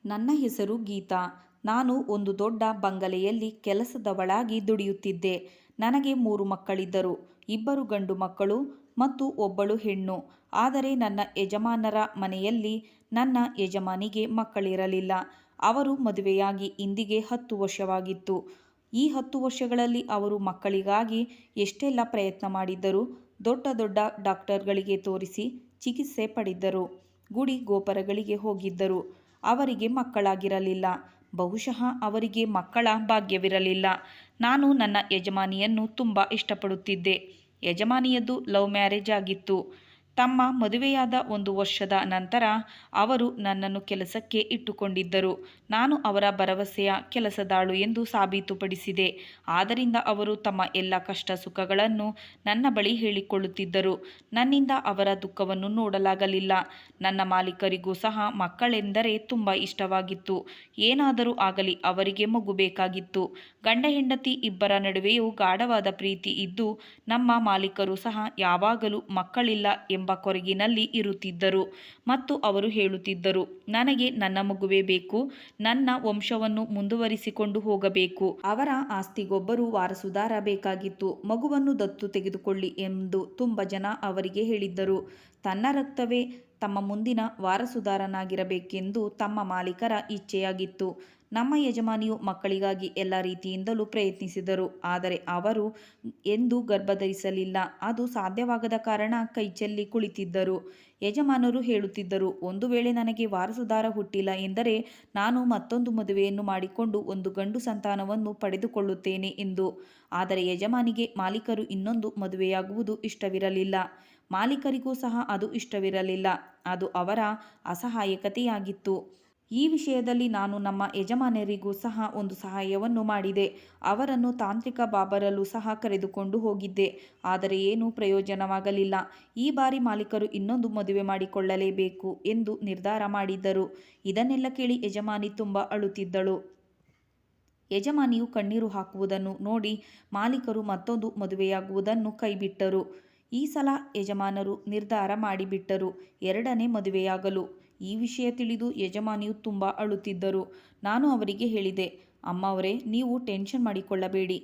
ನನ್ನ ಹೆಸರು ಗೀತಾ. ನಾನು ಒಂದು ದೊಡ್ಡ ಬಂಗಲೆಯಲ್ಲಿ ಕೆಲಸದವಳಾಗಿ ದುಡಿಯುತ್ತಿದ್ದೆ. ನನಗೆ 3 ಮಕ್ಕಳಿದ್ದರು. 2 ಗಂಡು ಮಕ್ಕಳು ಮತ್ತು ಒಬ್ಬಳು ಹೆಣ್ಣು. ಆದರೆ ನನ್ನ ಯಜಮಾನರ ಮನೆಯಲ್ಲಿ ನನ್ನ ಯಜಮಾನಿಗೆ ಮಕ್ಕಳಿರಲಿಲ್ಲ. ಅವರು ಮದುವೆಯಾಗಿ ಇಂದಿಗೆ 10 ವರ್ಷವಾಗಿತ್ತು. ಈ 10 ವರ್ಷಗಳಲ್ಲಿ ಅವರು ಮಕ್ಕಳಿಗಾಗಿ ಎಷ್ಟೆಲ್ಲ ಪ್ರಯತ್ನ ಮಾಡಿದ್ದರು. ದೊಡ್ಡ ದೊಡ್ಡ ಡಾಕ್ಟರ್ಗಳಿಗೆ ತೋರಿಸಿ ಚಿಕಿತ್ಸೆ ಪಡೆದರು. ಗುಡಿ ಗೋಪುರಗಳಿಗೆ ಹೋಗಿದ್ದರು. ಅವರಿಗೆ ಮಕ್ಕಳಾಗಿರಲಿಲ್ಲ. ಬಹುಶಃ ಅವರಿಗೆ ಮಕ್ಕಳ ಭಾಗ್ಯವಿರಲಿಲ್ಲ. ನಾನು ನನ್ನ ಯಜಮಾನಿಯನ್ನು ತುಂಬ ಇಷ್ಟಪಡುತ್ತಿದ್ದೆ. ಯಜಮಾನಿಯದ್ದು ಲವ್ ಮ್ಯಾರೇಜ್ ಆಗಿತ್ತು. ತಮ್ಮ ಮದುವೆಯಾದ 1 ವರ್ಷದ ನಂತರ ಅವರು ನನ್ನನ್ನು ಕೆಲಸಕ್ಕೆ ಇಟ್ಟುಕೊಂಡಿದ್ದರು. ನಾನು ಅವರ ಭರವಸೆಯ ಕೆಲಸದಾಳು ಎಂದು ಸಾಬೀತುಪಡಿಸಿದೆ. ಆದ್ದರಿಂದ ಅವರು ತಮ್ಮ ಎಲ್ಲ ಕಷ್ಟ ಸುಖಗಳನ್ನು ನನ್ನ ಬಳಿ ಹೇಳಿಕೊಳ್ಳುತ್ತಿದ್ದರು. ನನ್ನಿಂದ ಅವರ ದುಃಖವನ್ನು ನೋಡಲಾಗಲಿಲ್ಲ. ನನ್ನ ಮಾಲೀಕರಿಗೂ ಸಹ ಮಕ್ಕಳೆಂದರೆ ತುಂಬ ಇಷ್ಟವಾಗಿತ್ತು. ಏನಾದರೂ ಆಗಲಿ ಅವರಿಗೆ ಮಗು ಬೇಕಾಗಿತ್ತು. ಗಂಡ ಹೆಂಡತಿ ಇಬ್ಬರ ನಡುವೆಯೂ ಗಾಢವಾದ ಪ್ರೀತಿ ಇದ್ದು ನಮ್ಮ ಮಾಲೀಕರು ಸಹ ಯಾವಾಗಲೂ ಮಕ್ಕಳಿಲ್ಲ ಎಂಬ ಕೊರಗಿನಲ್ಲಿ ಇರುತ್ತಿದ್ದರು. ಮತ್ತು ಅವರು ಹೇಳುತ್ತಿದ್ದರು, ನನಗೆ ನನ್ನ ಮಗುವೇ ಬೇಕು, ನನ್ನ ವಂಶವನ್ನು ಮುಂದುವರಿಸಿಕೊಂಡು ಹೋಗಬೇಕು. ಅವರ ಆಸ್ತಿಗೊಬ್ಬರು ವಾರಸುದಾರ ಬೇಕಾಗಿತ್ತು. ಮಗುವನ್ನು ದತ್ತು ತೆಗೆದುಕೊಳ್ಳಿ ಎಂದು ತುಂಬ ಜನ ಅವರಿಗೆ ಹೇಳಿದ್ದರು. ತನ್ನ ರಕ್ತವೇ ತಮ್ಮ ಮುಂದಿನ ವಾರಸುದಾರನಾಗಿರಬೇಕೆಂದು ತಮ್ಮ ಮಾಲೀಕರ ಇಚ್ಛೆಯಾಗಿತ್ತು. ನಮ್ಮ ಯಜಮಾನಿಯು ಮಕ್ಕಳಿಗಾಗಿ ಎಲ್ಲ ರೀತಿಯಿಂದಲೂ ಪ್ರಯತ್ನಿಸಿದರು. ಆದರೆ ಅವರು ಎಂದೂ ಗರ್ಭಧರಿಸಲಿಲ್ಲ. ಅದು ಸಾಧ್ಯವಾಗದ ಕಾರಣ ಕೈಚೆಲ್ಲಿ ಕುಳಿತಿದ್ದರು. ಯಜಮಾನರು ಹೇಳುತ್ತಿದ್ದರು, ಒಂದು ವೇಳೆ ನನಗೆ ವಾರಸುದಾರ ಹುಟ್ಟಿಲ್ಲ ಎಂದರೆ ನಾನು ಮತ್ತೊಂದು ಮದುವೆಯನ್ನು ಮಾಡಿಕೊಂಡು ಒಂದು ಗಂಡು ಸಂತಾನವನ್ನು ಪಡೆದುಕೊಳ್ಳುತ್ತೇನೆ ಎಂದು. ಆದರೆ ಯಜಮಾನಿಗೆ ಮಾಲೀಕರು ಇನ್ನೊಂದು ಮದುವೆಯಾಗುವುದು ಇಷ್ಟವಿರಲಿಲ್ಲ. ಮಾಲೀಕರಿಗೂ ಸಹ ಅದು ಇಷ್ಟವಿರಲಿಲ್ಲ. ಅದು ಅವರ ಅಸಹಾಯಕತೆಯಾಗಿತ್ತು. ಈ ವಿಷಯದಲ್ಲಿ ನಾನು ನಮ್ಮ ಯಜಮಾನರಿಗೂ ಸಹ ಒಂದು ಸಹಾಯವನ್ನು ಮಾಡಿದೆ. ಅವರನ್ನು ತಾಂತ್ರಿಕ ಬಾಬರಲ್ಲೂ ಸಹ ಕರೆದುಕೊಂಡು ಹೋಗಿದ್ದೆ. ಆದರೆ ಏನೂ ಪ್ರಯೋಜನವಾಗಲಿಲ್ಲ. ಈ ಬಾರಿ ಮಾಲೀಕರು ಇನ್ನೊಂದು ಮದುವೆ ಮಾಡಿಕೊಳ್ಳಲೇಬೇಕು ಎಂದು ನಿರ್ಧಾರ ಮಾಡಿದ್ದರು. ಇದನ್ನೆಲ್ಲ ಕೇಳಿ ಯಜಮಾನಿ ತುಂಬ ಅಳುತ್ತಿದ್ದಳು. ಯಜಮಾನಿಯು ಕಣ್ಣೀರು ಹಾಕುವುದನ್ನು ನೋಡಿ ಮಾಲೀಕರು ಮತ್ತೊಂದು ಮದುವೆಯಾಗುವುದನ್ನು ಕೈಬಿಟ್ಟರು. ಈ ಸಲ ಯಜಮಾನರು ನಿರ್ಧಾರ ಮಾಡಿಬಿಟ್ಟರು, 2ನೇ ಮದುವೆಯಾಗಲು. ಈ ವಿಷಯ ತಿಳಿದು ಯಜಮಾನಿಯು ತುಂಬ ಅಳುತ್ತಿದ್ದರು. ನಾನು ಅವರಿಗೆ ಹೇಳಿದೆ, ಅಮ್ಮವರೇ, ನೀವು ಟೆನ್ಷನ್ ಮಾಡಿಕೊಳ್ಳಬೇಡಿ.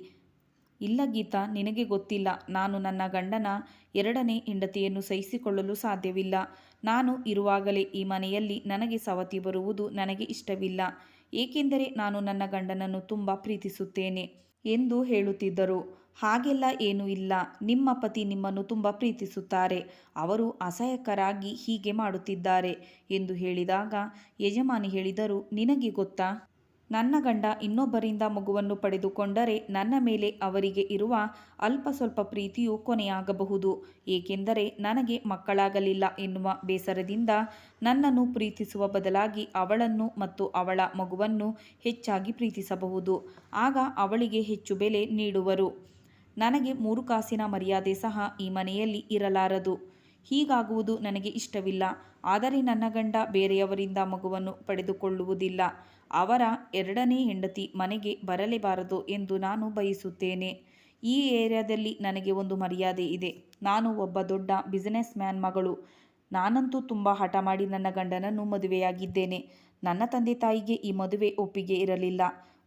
ಇಲ್ಲ ಗೀತಾ, ನಿನಗೆ ಗೊತ್ತಿಲ್ಲ, ನಾನು ನನ್ನ ಗಂಡನ 2ನೇ ಹೆಂಡತಿಯನ್ನು ಸಹಿಸಿಕೊಳ್ಳಲು ಸಾಧ್ಯವಿಲ್ಲ. ನಾನು ಇರುವಾಗಲೇ ಈ ಮನೆಯಲ್ಲಿ ನನಗೆ ಸವತಿ ಬರುವುದು ನನಗೆ ಇಷ್ಟವಿಲ್ಲ. ಏಕೆಂದರೆ ನಾನು ನನ್ನ ಗಂಡನನ್ನು ತುಂಬ ಪ್ರೀತಿಸುತ್ತೇನೆ ಎಂದು ಹೇಳುತ್ತಿದ್ದರು. ಹಾಗೆಲ್ಲ ಏನೂ ಇಲ್ಲ. ನಿಮ್ಮ ಪತಿ ನಿಮ್ಮನ್ನು ತುಂಬ ಪ್ರೀತಿಸುತ್ತಾರೆ. ಅವರು ಅಸಹಾಯಕರಾಗಿ ಹೀಗೆ ಮಾಡುತ್ತಿದ್ದಾರೆ ಎಂದು ಹೇಳಿದಾಗ ಯಜಮಾನಿ ಹೇಳಿದರು, ನಿನಗೆ ಗೊತ್ತಾ, ನನ್ನ ಗಂಡ ಇನ್ನೊಬ್ಬರಿಂದ ಮಗುವನ್ನು ಪಡೆದುಕೊಂಡರೆ ನನ್ನ ಮೇಲೆ ಅವರಿಗೆ ಇರುವ ಅಲ್ಪ ಸ್ವಲ್ಪ ಪ್ರೀತಿಯು ಕೊನೆಯಾಗಬಹುದು. ಏಕೆಂದರೆ ನನಗೆ ಮಕ್ಕಳಾಗಲಿಲ್ಲ ಎನ್ನುವ ಬೇಸರದಿಂದ ನನ್ನನ್ನು ಪ್ರೀತಿಸುವ ಬದಲಾಗಿ ಅವಳನ್ನು ಮತ್ತು ಅವಳ ಮಗುವನ್ನು ಹೆಚ್ಚಾಗಿ ಪ್ರೀತಿಸಬಹುದು. ಆಗ ಅವಳಿಗೆ ಹೆಚ್ಚು ಬೆಲೆ ನೀಡುವರು. ನನಗೆ 3 ಕಾಸಿನ ಮರ್ಯಾದೆ ಸಹ ಈ ಮನೆಯಲ್ಲಿ ಇರಲಾರದು. ಹೀಗಾಗುವುದು ನನಗೆ ಇಷ್ಟವಿಲ್ಲ. ಆದರೆ ನನ್ನ ಗಂಡ ಬೇರೆಯವರಿಂದ ಮಗುವನ್ನು ಪಡೆದುಕೊಳ್ಳುವುದಿಲ್ಲ. ಅವರ 2ನೇ ಹೆಂಡತಿ ಮನೆಗೆ ಬರಲೇಬಾರದು ಎಂದು ನಾನು ಬಯಸುತ್ತೇನೆ. ಈ ಏರಿಯಾದಲ್ಲಿ ನನಗೆ ಒಂದು ಮರ್ಯಾದೆ ಇದೆ. ನಾನು ಒಬ್ಬ ದೊಡ್ಡ ಬಿಸಿನೆಸ್ ಮ್ಯಾನ್ ಮಗಳು. ನಾನಂತೂ ತುಂಬ ಹಠ ಮಾಡಿ ನನ್ನ ಗಂಡನನ್ನು ಮದುವೆಯಾಗಿದ್ದೇನೆ. ನನ್ನ ತಂದೆ ತಾಯಿಗೆ ಈ ಮದುವೆ ಒಪ್ಪಿಗೆ ಇರಲಿಲ್ಲ.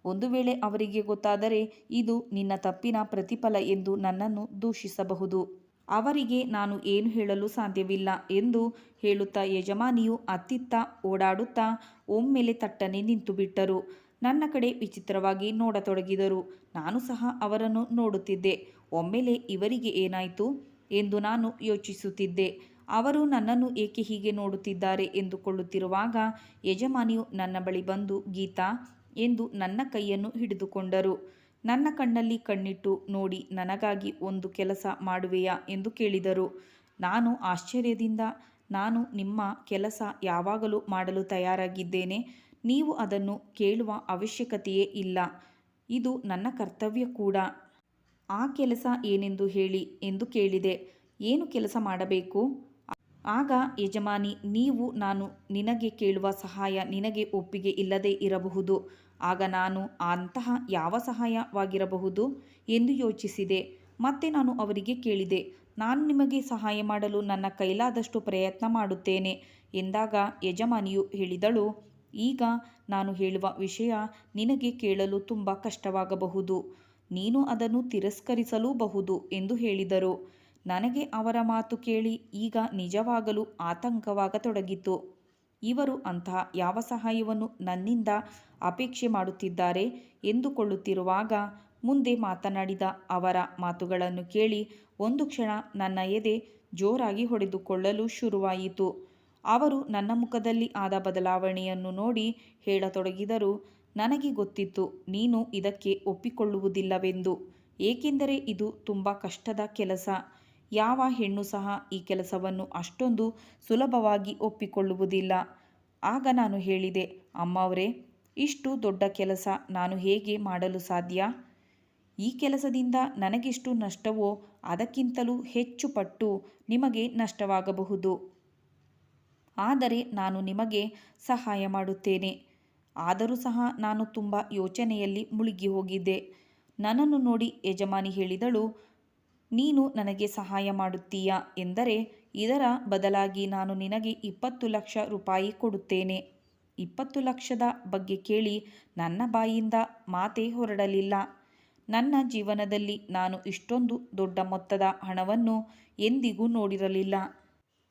ಒಂದು ವೇಳೆ ಅವರಿಗೆ ಗೊತ್ತಾದರೆ ಇದು ನಿನ್ನ ತಪ್ಪಿನ ಪ್ರತಿಫಲ ಎಂದು ನನ್ನನ್ನು ದೂಷಿಸಬಹುದು. ಅವರಿಗೆ ನಾನು ಏನು ಹೇಳಲು ಸಾಧ್ಯವಿಲ್ಲ ಎಂದು ಹೇಳುತ್ತಾ ಯಜಮಾನಿಯು ಅತ್ತಿತ್ತ ಓಡಾಡುತ್ತಾ ಒಮ್ಮೆಲೆ ತಟ್ಟನೆ ನಿಂತುಬಿಟ್ಟರು. ನನ್ನ ಕಡೆ ವಿಚಿತ್ರವಾಗಿ ನೋಡತೊಡಗಿದರು. ನಾನು ಸಹ ಅವರನ್ನು ನೋಡುತ್ತಿದ್ದೆ. ಒಮ್ಮೆಲೆ ಇವರಿಗೆ ಏನಾಯಿತು ಎಂದು ನಾನು ಯೋಚಿಸುತ್ತಿದ್ದೆ. ಅವರು ನನ್ನನ್ನು ಏಕೆ ಹೀಗೆ ನೋಡುತ್ತಿದ್ದಾರೆ ಎಂದುಕೊಳ್ಳುತ್ತಿರುವಾಗ ಯಜಮಾನಿಯು ನನ್ನ ಬಳಿ ಬಂದು, ಗೀತಾ ಎಂದು ನನ್ನ ಕೈಯನ್ನು ಹಿಡಿದುಕೊಂಡರು. ನನ್ನ ಕಣ್ಣಲ್ಲಿ ಕಣ್ಣಿಟ್ಟು ನೋಡಿ, ನನಗಾಗಿ ಒಂದು ಕೆಲಸ ಮಾಡುವೆಯಾ ಎಂದು ಕೇಳಿದರು. ನಾನು ಆಶ್ಚರ್ಯದಿಂದ, ನಾನು ನಿಮ್ಮ ಕೆಲಸ ಯಾವಾಗಲೂ ಮಾಡಲು ತಯಾರಾಗಿದ್ದೇನೆ. ನೀವು ಅದನ್ನು ಕೇಳುವ ಅವಶ್ಯಕತೆಯೇ ಇಲ್ಲ. ಇದು ನನ್ನ ಕರ್ತವ್ಯ ಕೂಡ. ಆ ಕೆಲಸ ಏನೆಂದು ಹೇಳಿ ಎಂದು ಕೇಳಿದೆ. ಏನು ಕೆಲಸ ಮಾಡಬೇಕು? ಆಗ ಯಜಮಾನಿ, ನಾನು ನಿನಗೆ ಕೇಳುವ ಸಹಾಯ ನಿನಗೆ ಒಪ್ಪಿಗೆ ಇಲ್ಲದೆ ಇರಬಹುದು. ಆಗ ನಾನು ಅಂತಹ ಯಾವ ಸಹಾಯವಾಗಿರಬಹುದು ಎಂದು ಯೋಚಿಸಿದೆ. ಮತ್ತೆ ನಾನು ಅವರಿಗೆ ಕೇಳಿದೆ, ನಾನು ನಿಮಗೆ ಸಹಾಯ ಮಾಡಲು ನನ್ನ ಕೈಲಾದಷ್ಟು ಪ್ರಯತ್ನ ಮಾಡುತ್ತೇನೆ ಎಂದಾಗ ಯಜಮಾನಿಯು ಹೇಳಿದಳು, ಈಗ ನಾನು ಹೇಳುವ ವಿಷಯ ನಿನಗೆ ಕೇಳಲು ತುಂಬ ಕಷ್ಟವಾಗಬಹುದು. ನೀನು ಅದನ್ನು ತಿರಸ್ಕರಿಸಲೂಬಹುದು ಎಂದು ಹೇಳಿದರು. ನನಗೆ ಅವರ ಮಾತು ಕೇಳಿ ಈಗ ನಿಜವಾಗಲೂ ಆತಂಕವಾಗತೊಡಗಿತು. ಇವರು ಅಂತಹ ಯಾವ ಸಹಾಯವನ್ನು ನನ್ನಿಂದ ಅಪೇಕ್ಷೆ ಮಾಡುತ್ತಿದ್ದಾರೆ ಎಂದುಕೊಳ್ಳುತ್ತಿರುವಾಗ ಮುಂದೆ ಮಾತನಾಡಿದ ಅವರ ಮಾತುಗಳನ್ನು ಕೇಳಿ ಒಂದು ಕ್ಷಣ ನನ್ನ ಎದೆ ಜೋರಾಗಿ ಹೊಡೆದುಕೊಳ್ಳಲು ಶುರುವಾಯಿತು. ಅವರು ನನ್ನ ಮುಖದಲ್ಲಿ ಆದ ಬದಲಾವಣೆಯನ್ನು ನೋಡಿ ಹೇಳತೊಡಗಿದರು, ನನಗೆ ಗೊತ್ತಿತ್ತು ನೀನು ಇದಕ್ಕೆ ಒಪ್ಪಿಕೊಳ್ಳುವುದಿಲ್ಲವೆಂದು. ಏಕೆಂದರೆ ಇದು ತುಂಬ ಕಷ್ಟದ ಕೆಲಸ. ಯಾವ ಹೆಣ್ಣು ಸಹ ಈ ಕೆಲಸವನ್ನು ಅಷ್ಟೊಂದು ಸುಲಭವಾಗಿ ಒಪ್ಪಿಕೊಳ್ಳುವುದಿಲ್ಲ. ಆಗ ನಾನು ಹೇಳಿದೆ, ಅಮ್ಮವರೇ, ಇಷ್ಟು ದೊಡ್ಡ ಕೆಲಸ ನಾನು ಹೇಗೆ ಮಾಡಲು ಸಾಧ್ಯ? ಈ ಕೆಲಸದಿಂದ ನನಗೆಷ್ಟು ನಷ್ಟವೋ ಅದಕ್ಕಿಂತಲೂ ಹೆಚ್ಚು ಪಟ್ಟು ನಿಮಗೆ ನಷ್ಟವಾಗಬಹುದು. ಆದರೆ ನಾನು ನಿಮಗೆ ಸಹಾಯ ಮಾಡುತ್ತೇನೆ. ಆದರೂ ಸಹ ನಾನು ತುಂಬ ಯೋಚನೆಯಲ್ಲಿ ಮುಳುಗಿ ಹೋಗಿದ್ದೆ. ನನ್ನನ್ನು ನೋಡಿ ಯಜಮಾನಿ ಹೇಳಿದಳು, ನೀನು ನನಗೆ ಸಹಾಯ ಮಾಡುತ್ತೀಯಾ ಎಂದರೆ ಇದರ ಬದಲಾಗಿ ನಾನು ನಿನಗೆ 20 ಲಕ್ಷ ರೂಪಾಯಿ ಕೊಡುತ್ತೇನೆ. 20 ಲಕ್ಷದ ಬಗ್ಗೆ ಕೇಳಿ ನನ್ನ ಬಾಯಿಂದ ಮಾತೇ ಹೊರಡಲಿಲ್ಲ. ನನ್ನ ಜೀವನದಲ್ಲಿ ನಾನು ಇಷ್ಟೊಂದು ದೊಡ್ಡ ಮೊತ್ತದ ಹಣವನ್ನು ಎಂದಿಗೂ ನೋಡಿರಲಿಲ್ಲ.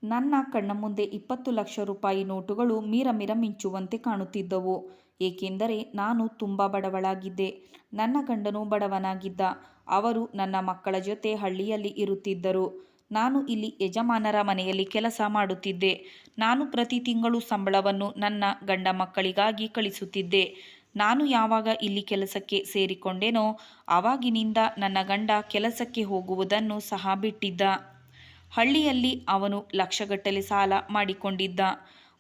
ನನ್ನ ಕಣ್ಣ ಮುಂದೆ 20 ಲಕ್ಷ ರೂಪಾಯಿ ನೋಟುಗಳು ಮೀರ ಮಿಂಚುವಂತೆ ಕಾಣುತ್ತಿದ್ದವು. ಏಕೆಂದರೆ ನಾನು ತುಂಬ ಬಡವಳಾಗಿದ್ದೆ. ನನ್ನ ಗಂಡನು ಬಡವನಾಗಿದ್ದ. ಅವರು ನನ್ನ ಮಕ್ಕಳ ಜೊತೆ ಹಳ್ಳಿಯಲ್ಲಿ ಇರುತ್ತಿದ್ದರು. ನಾನು ಇಲ್ಲಿ ಯಜಮಾನರ ಮನೆಯಲ್ಲಿ ಕೆಲಸ ಮಾಡುತ್ತಿದ್ದೆ. ನಾನು ಪ್ರತಿ ತಿಂಗಳು ಸಂಬಳವನ್ನು ನನ್ನ ಗಂಡ ಮಕ್ಕಳಿಗಾಗಿ ಕಳಿಸುತ್ತಿದ್ದೆ. ನಾನು ಯಾವಾಗ ಇಲ್ಲಿ ಕೆಲಸಕ್ಕೆ ಸೇರಿಕೊಂಡೆನೋ ಆವಾಗಿನಿಂದ ನನ್ನ ಗಂಡ ಕೆಲಸಕ್ಕೆ ಹೋಗುವುದನ್ನು ಸಹ ಬಿಟ್ಟಿದ್ದ. ಹಳ್ಳಿಯಲ್ಲಿ ಅವನು ಲಕ್ಷಗಟ್ಟಲೆ ಸಾಲ ಮಾಡಿಕೊಂಡಿದ್ದ.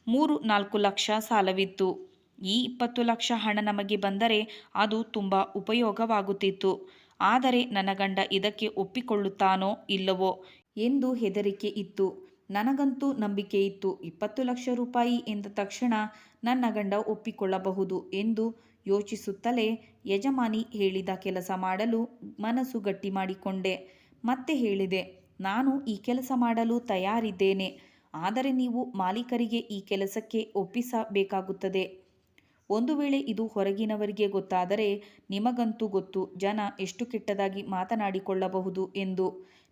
3-4 ಲಕ್ಷ ಸಾಲವಿತ್ತು. ಈ 20 ಲಕ್ಷ ಹಣ ನಮಗೆ ಬಂದರೆ ಅದು ತುಂಬ ಉಪಯೋಗವಾಗುತ್ತಿತ್ತು. ಆದರೆ ನನ್ನ ಗಂಡ ಇದಕ್ಕೆ ಒಪ್ಪಿಕೊಳ್ಳುತ್ತಾನೋ ಇಲ್ಲವೋ ಎಂದು ಹೆದರಿಕೆ ಇತ್ತು. ನನಗಂತೂ ನಂಬಿಕೆ ಇತ್ತು. 20 ಲಕ್ಷ ರೂಪಾಯಿ ಎಂದ ತಕ್ಷಣ ನನ್ನ ಗಂಡ ಒಪ್ಪಿಕೊಳ್ಳಬಹುದು ಎಂದು ಯೋಚಿಸುತ್ತಲೇ ಯಜಮಾನಿ ಹೇಳಿದ ಕೆಲಸ ಮಾಡಲು ಮನಸ್ಸು ಗಟ್ಟಿ ಮಾಡಿಕೊಂಡೆ. ಮತ್ತೆ ಹೇಳಿದೆ, ನಾನು ಈ ಕೆಲಸ ಮಾಡಲು ತಯಾರಿದ್ದೇನೆ. ಆದರೆ ನೀವು ಮಾಲೀಕರಿಗೆ ಈ ಕೆಲಸಕ್ಕೆ ಒಪ್ಪಿಸಬೇಕಾಗುತ್ತದೆ. ಒಂದು ವೇಳೆ ಇದು ಹೊರಗಿನವರಿಗೆ ಗೊತ್ತಾದರೆ ನಿಮಗಂತೂ ಗೊತ್ತು ಜನ ಎಷ್ಟು ಕೆಟ್ಟದಾಗಿ ಮಾತನಾಡಿಕೊಳ್ಳಬಹುದು ಎಂದು.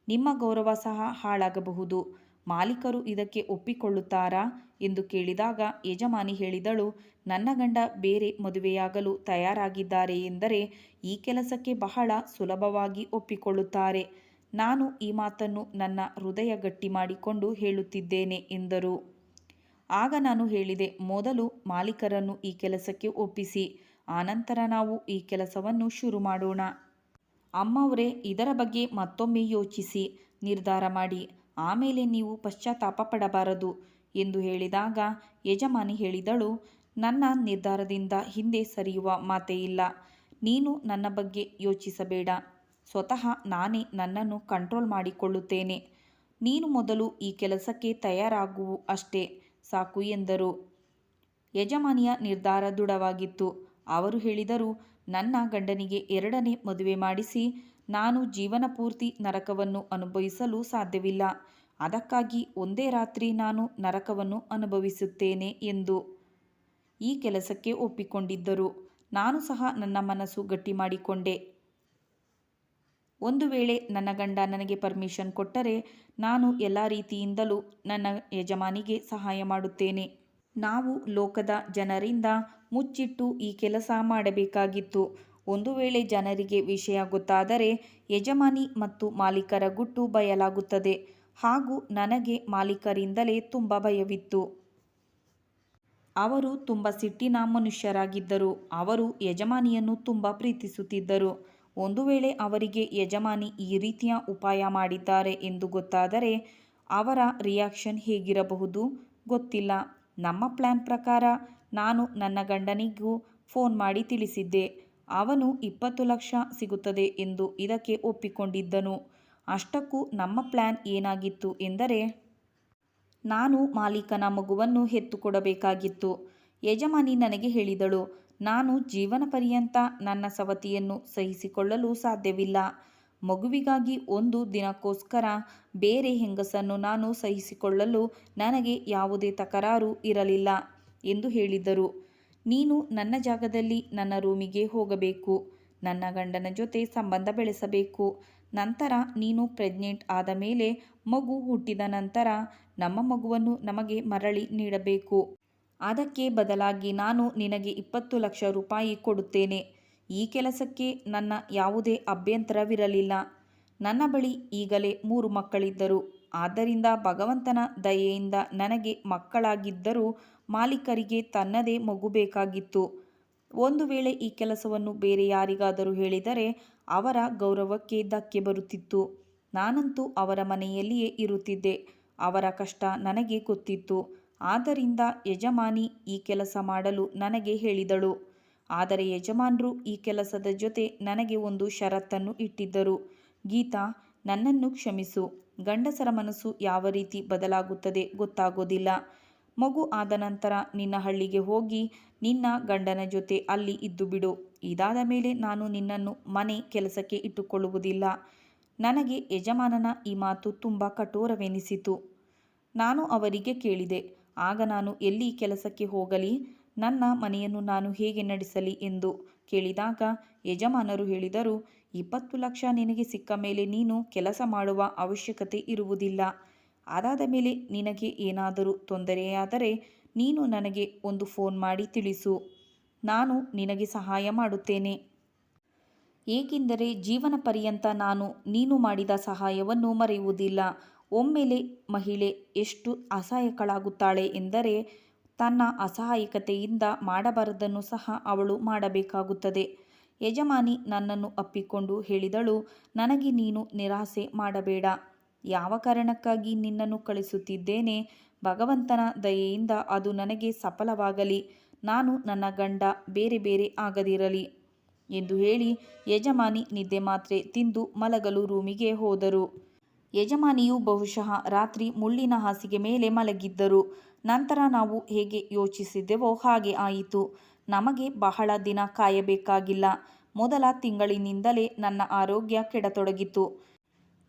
ನಿಮ್ಮ ಗೌರವ ಸಹ ಹಾಳಾಗಬಹುದು. ಮಾಲೀಕರು ಇದಕ್ಕೆ ಒಪ್ಪಿಕೊಳ್ಳುತ್ತಾರಾ ಎಂದು ಕೇಳಿದಾಗ ಯಜಮಾನಿ ಹೇಳಿದಳು, ನನ್ನ ಗಂಡ ಬೇರೆ ಮದುವೆಯಾಗಲು ತಯಾರಾಗಿದ್ದಾರೆ ಎಂದರೆ ಈ ಕೆಲಸಕ್ಕೆ ಬಹಳ ಸುಲಭವಾಗಿ ಒಪ್ಪಿಕೊಳ್ಳುತ್ತಾರೆ. ನಾನು ಈ ಮಾತನ್ನು ನನ್ನ ಹೃದಯ ಗಟ್ಟಿ ಮಾಡಿಕೊಂಡು ಹೇಳುತ್ತಿದ್ದೇನೆ ಎಂದರು. ಆಗ ನಾನು ಹೇಳಿದೆ, ಮೊದಲು ಮಾಲೀಕರನ್ನು ಈ ಕೆಲಸಕ್ಕೆ ಒಪ್ಪಿಸಿ, ಆನಂತರ ನಾವು ಈ ಕೆಲಸವನ್ನು ಶುರು ಮಾಡೋಣ. ಅಮ್ಮವರೇ, ಇದರ ಬಗ್ಗೆ ಮತ್ತೊಮ್ಮೆ ಯೋಚಿಸಿ ನಿರ್ಧಾರ ಮಾಡಿ, ಆಮೇಲೆ ನೀವು ಪಶ್ಚಾತ್ತಾಪ ಪಡಬಾರದು ಎಂದು ಹೇಳಿದಾಗ ಯಜಮಾನಿ ಹೇಳಿದಳು, ನನ್ನ ನಿರ್ಧಾರದಿಂದ ಹಿಂದೆ ಸರಿಯುವ ಮಾತೇ ಇಲ್ಲ. ನೀನು ನನ್ನ ಬಗ್ಗೆ ಯೋಚಿಸಬೇಡ. ಸ್ವತಃ ನಾನೇ ನನ್ನನ್ನು ಕಂಟ್ರೋಲ್ ಮಾಡಿಕೊಳ್ಳುತ್ತೇನೆ. ನೀನು ಮೊದಲು ಈ ಕೆಲಸಕ್ಕೆ ತಯಾರಾಗು ಅಷ್ಟೇ ಸಾಕು ಎಂದರು. ಯಜಮಾನಿಯ ನಿರ್ಧಾರ ದೃಢವಾಗಿತ್ತು. ಅವರು ಹೇಳಿದರು, ನನ್ನ ಗಂಡನಿಗೆ 2ನೇ ಮದುವೆ ಮಾಡಿಸಿ ನಾನು ಜೀವನ ಪೂರ್ತಿ ನರಕವನ್ನು ಅನುಭವಿಸಲು ಸಾಧ್ಯವಿಲ್ಲ. ಅದಕ್ಕಾಗಿ ಒಂದೇ ರಾತ್ರಿ ನಾನು ನರಕವನ್ನು ಅನುಭವಿಸುತ್ತೇನೆ ಎಂದು ಈ ಕೆಲಸಕ್ಕೆ ಒಪ್ಪಿಕೊಂಡಿದ್ದರು. ನಾನು ಸಹ ನನ್ನ ಮನಸ್ಸು ಗಟ್ಟಿ ಮಾಡಿಕೊಂಡೆ. ಒಂದು ವೇಳೆ ನನ್ನ ಗಂಡ ನನಗೆ ಪರ್ಮಿಷನ್ ಕೊಟ್ಟರೆ ನಾನು ಎಲ್ಲ ರೀತಿಯಿಂದಲೂ ನನ್ನ ಯಜಮಾನಿಗೆ ಸಹಾಯ ಮಾಡುತ್ತೇನೆ. ನಾವು ಲೋಕದ ಜನರಿಂದ ಮುಚ್ಚಿಟ್ಟು ಈ ಕೆಲಸ ಮಾಡಬೇಕಾಗಿತ್ತು. ಒಂದು ವೇಳೆ ಜನರಿಗೆ ವಿಷಯ ಗೊತ್ತಾದರೆ ಯಜಮಾನಿ ಮತ್ತು ಮಾಲೀಕರ ಗುಟ್ಟು ಬಯಲಾಗುತ್ತದೆ. ಹಾಗೂ ನನಗೆ ಮಾಲೀಕರಿಂದಲೇ ತುಂಬ ಭಯವಿತ್ತು. ಅವರು ತುಂಬ ಸಿಟ್ಟಿನ ಮನುಷ್ಯರಾಗಿದ್ದರು. ಅವರು ಯಜಮಾನಿಯನ್ನು ತುಂಬ ಪ್ರೀತಿಸುತ್ತಿದ್ದರು. ಒಂದು ವೇಳೆ ಅವರಿಗೆ ಯಜಮಾನಿ ಈ ರೀತಿಯ ಉಪಾಯ ಮಾಡಿದ್ದಾರೆ ಎಂದು ಗೊತ್ತಾದರೆ ಅವರ ರಿಯಾಕ್ಷನ್ ಹೇಗಿರಬಹುದು ಗೊತ್ತಿಲ್ಲ. ನಮ್ಮ ಪ್ಲ್ಯಾನ್ ಪ್ರಕಾರ ನಾನು ನನ್ನ ಗಂಡನಿಗೂ ಫೋನ್ ಮಾಡಿ ತಿಳಿಸಿದ್ದೆ. ಅವನು 20 ಲಕ್ಷ ಸಿಗುತ್ತದೆ ಎಂದು ಇದಕ್ಕೆ ಒಪ್ಪಿಕೊಂಡಿದ್ದನು. ಅಷ್ಟಕ್ಕೂ ನಮ್ಮ ಪ್ಲ್ಯಾನ್ ಏನಾಗಿತ್ತು ಎಂದರೆ ನಾನು ಮಾಲೀಕನ ಮಗುವನ್ನು ಹೆತ್ತುಕೊಡಬೇಕಾಗಿತ್ತು. ಯಜಮಾನಿ ನನಗೆ ಹೇಳಿದಳು, ನಾನು ಜೀವನ ಪರ್ಯಂತ ನನ್ನ ಸವತಿಯನ್ನು ಸಹಿಸಿಕೊಳ್ಳಲು ಸಾಧ್ಯವಿಲ್ಲ. ಮಗುವಿಗಾಗಿ ಒಂದು ದಿನಕ್ಕೋಸ್ಕರ ಬೇರೆ ಹೆಂಗಸನ್ನು ನಾನು ಸಹಿಸಿಕೊಳ್ಳಲು ನನಗೆ ಯಾವುದೇ ತಕರಾರು ಇರಲಿಲ್ಲ ಎಂದು ಹೇಳಿದರು. ನೀನು ನನ್ನ ಜಾಗದಲ್ಲಿ ನನ್ನ ರೂಮಿಗೆ ಹೋಗಬೇಕು. ನನ್ನ ಗಂಡನ ಜೊತೆ ಸಂಬಂಧ ಬೆಳೆಸಬೇಕು. ನಂತರ ನೀನು ಪ್ರೆಗ್ನೆಂಟ್ ಆದ ಮೇಲೆ ಮಗು ಹುಟ್ಟಿದ ನಂತರ ನಮ್ಮ ಮಗುವನ್ನು ನಮಗೆ ಮರಳಿ ನೀಡಬೇಕು. ಅದಕ್ಕೆ ಬದಲಾಗಿ ನಾನು ನಿನಗೆ 20 ಲಕ್ಷ ರೂಪಾಯಿ ಕೊಡುತ್ತೇನೆ. ಈ ಕೆಲಸಕ್ಕೆ ನನ್ನ ಯಾವುದೇ ಅಭ್ಯಂತರವಿರಲಿಲ್ಲ. ನನ್ನ ಬಳಿ ಈಗಲೇ 3 ಮಕ್ಕಳಿದ್ದರು. ಆದ್ದರಿಂದ ಭಗವಂತನ ದಯೆಯಿಂದ ನನಗೆ ಮಕ್ಕಳಾಗಿದ್ದರೂ ಮಾಲೀಕರಿಗೆ ತನ್ನದೇ ಮಗು ಬೇಕಾಗಿತ್ತು. ಒಂದು ವೇಳೆ ಈ ಕೆಲಸವನ್ನು ಬೇರೆ ಯಾರಿಗಾದರೂ ಹೇಳಿದರೆ ಅವರ ಗೌರವಕ್ಕೆ ಧಕ್ಕೆ ಬರುತ್ತಿತ್ತು. ನಾನಂತೂ ಅವರ ಮನೆಯಲ್ಲಿಯೇ ಇರುತ್ತಿದ್ದೆ. ಅವರ ಕಷ್ಟ ನನಗೆ ಗೊತ್ತಿತ್ತು. ಆದ್ದರಿಂದ ಯಜಮಾನಿ ಈ ಕೆಲಸ ಮಾಡಲು ನನಗೆ ಹೇಳಿದಳು. ಆದರೆ ಯಜಮಾನ್ರು ಈ ಕೆಲಸದ ಜೊತೆ ನನಗೆ ಒಂದು ಷರತ್ತನ್ನು ಇಟ್ಟಿದ್ದರು. ಗೀತಾ, ನನ್ನನ್ನು ಕ್ಷಮಿಸು. ಗಂಡಸರ ಮನಸ್ಸು ಯಾವ ರೀತಿ ಬದಲಾಗುತ್ತದೆ ಗೊತ್ತಾಗೋದಿಲ್ಲ. ಮಗು ಆದ ನಂತರ ನಿನ್ನ ಹಳ್ಳಿಗೆ ಹೋಗಿ ನಿನ್ನ ಗಂಡನ ಜೊತೆ ಅಲ್ಲಿ ಇದ್ದು ಬಿಡು. ಇದಾದ ಮೇಲೆ ನಾನು ನಿನ್ನನ್ನು ಮನೆ ಕೆಲಸಕ್ಕೆ ಇಟ್ಟುಕೊಳ್ಳುವುದಿಲ್ಲ. ನನಗೆ ಯಜಮಾನನ ಈ ಮಾತು ತುಂಬ ಕಠೋರವೆನಿಸಿತು. ನಾನು ಅವರಿಗೆ ಕೇಳಿದೆ, ಆಗ ನಾನು ಎಲ್ಲಿ ಕೆಲಸಕ್ಕೆ ಹೋಗಲಿ? ನನ್ನ ಮನೆಯನ್ನು ನಾನು ಹೇಗೆ ನಡೆಸಲಿ ಎಂದು ಕೇಳಿದಾಗ ಯಜಮಾನರು ಹೇಳಿದರು, 20 ಲಕ್ಷ ನಿನಗೆ ಸಿಕ್ಕ ಮೇಲೆ ನೀನು ಕೆಲಸ ಮಾಡುವ ಅವಶ್ಯಕತೆ ಇರುವುದಿಲ್ಲ. ಅದಾದ ಮೇಲೆ ನಿನಗೆ ಏನಾದರೂ ತೊಂದರೆಯಾದರೆ ನೀನು ನನಗೆ ಒಂದು ಫೋನ್ ಮಾಡಿ ತಿಳಿಸು. ನಾನು ನಿನಗೆ ಸಹಾಯ ಮಾಡುತ್ತೇನೆ. ಏಕೆಂದರೆ ಜೀವನ ಪರ್ಯಂತ ನಾನು ನೀನು ಮಾಡಿದ ಸಹಾಯವನ್ನು ಮರೆಯುವುದಿಲ್ಲ. ಒಮ್ಮೆಲೆ ಮಹಿಳೆ ಎಷ್ಟು ಅಸಹಾಯಕಳಾಗುತ್ತಾಳೆ ಎಂದರೆ ತನ್ನ ಅಸಹಾಯಕತೆಯಿಂದ ಮಾಡಬಾರದನ್ನು ಸಹ ಅವಳು ಮಾಡಬೇಕಾಗುತ್ತದೆ. ಯಜಮಾನಿ ನನ್ನನ್ನು ಅಪ್ಪಿಕೊಂಡು ಹೇಳಿದಳು, ನನಗೆ ನೀನು ನಿರಾಸೆ ಮಾಡಬೇಡ. ಯಾವ ಕಾರಣಕ್ಕಾಗಿ ನಿನ್ನನ್ನು ಕಳಿಸುತ್ತಿದ್ದೇನೆ, ಭಗವಂತನ ದಯೆಯಿಂದ ಅದು ನನಗೆ ಸಫಲವಾಗಲಿ. ನಾನು ನನ್ನ ಗಂಡ ಬೇರೆ ಬೇರೆ ಆಗದಿರಲಿ ಎಂದು ಹೇಳಿ ಯಜಮಾನಿ ನಿದ್ದೆ ಮಾತ್ರೆ ತಿಂದು ಮಲಗಲು ರೂಮಿಗೆ ಹೋದರು. ಯಜಮಾನಿಯು ಬಹುಶಃ ರಾತ್ರಿ ಮುಳ್ಳಿನ ಹಾಸಿಗೆ ಮೇಲೆ ಮಲಗಿದ್ದರು. ನಂತರ ನಾವು ಹೇಗೆ ಯೋಚಿಸಿದ್ದೆವೋ ಹಾಗೆ ಆಯಿತು. ನಮಗೆ ಬಹಳ ದಿನ ಕಾಯಬೇಕಾಗಿಲ್ಲ. ಮೊದಲ ತಿಂಗಳಿನಿಂದಲೇ ನನ್ನ ಆರೋಗ್ಯ ಕೆಡತೊಡಗಿತು.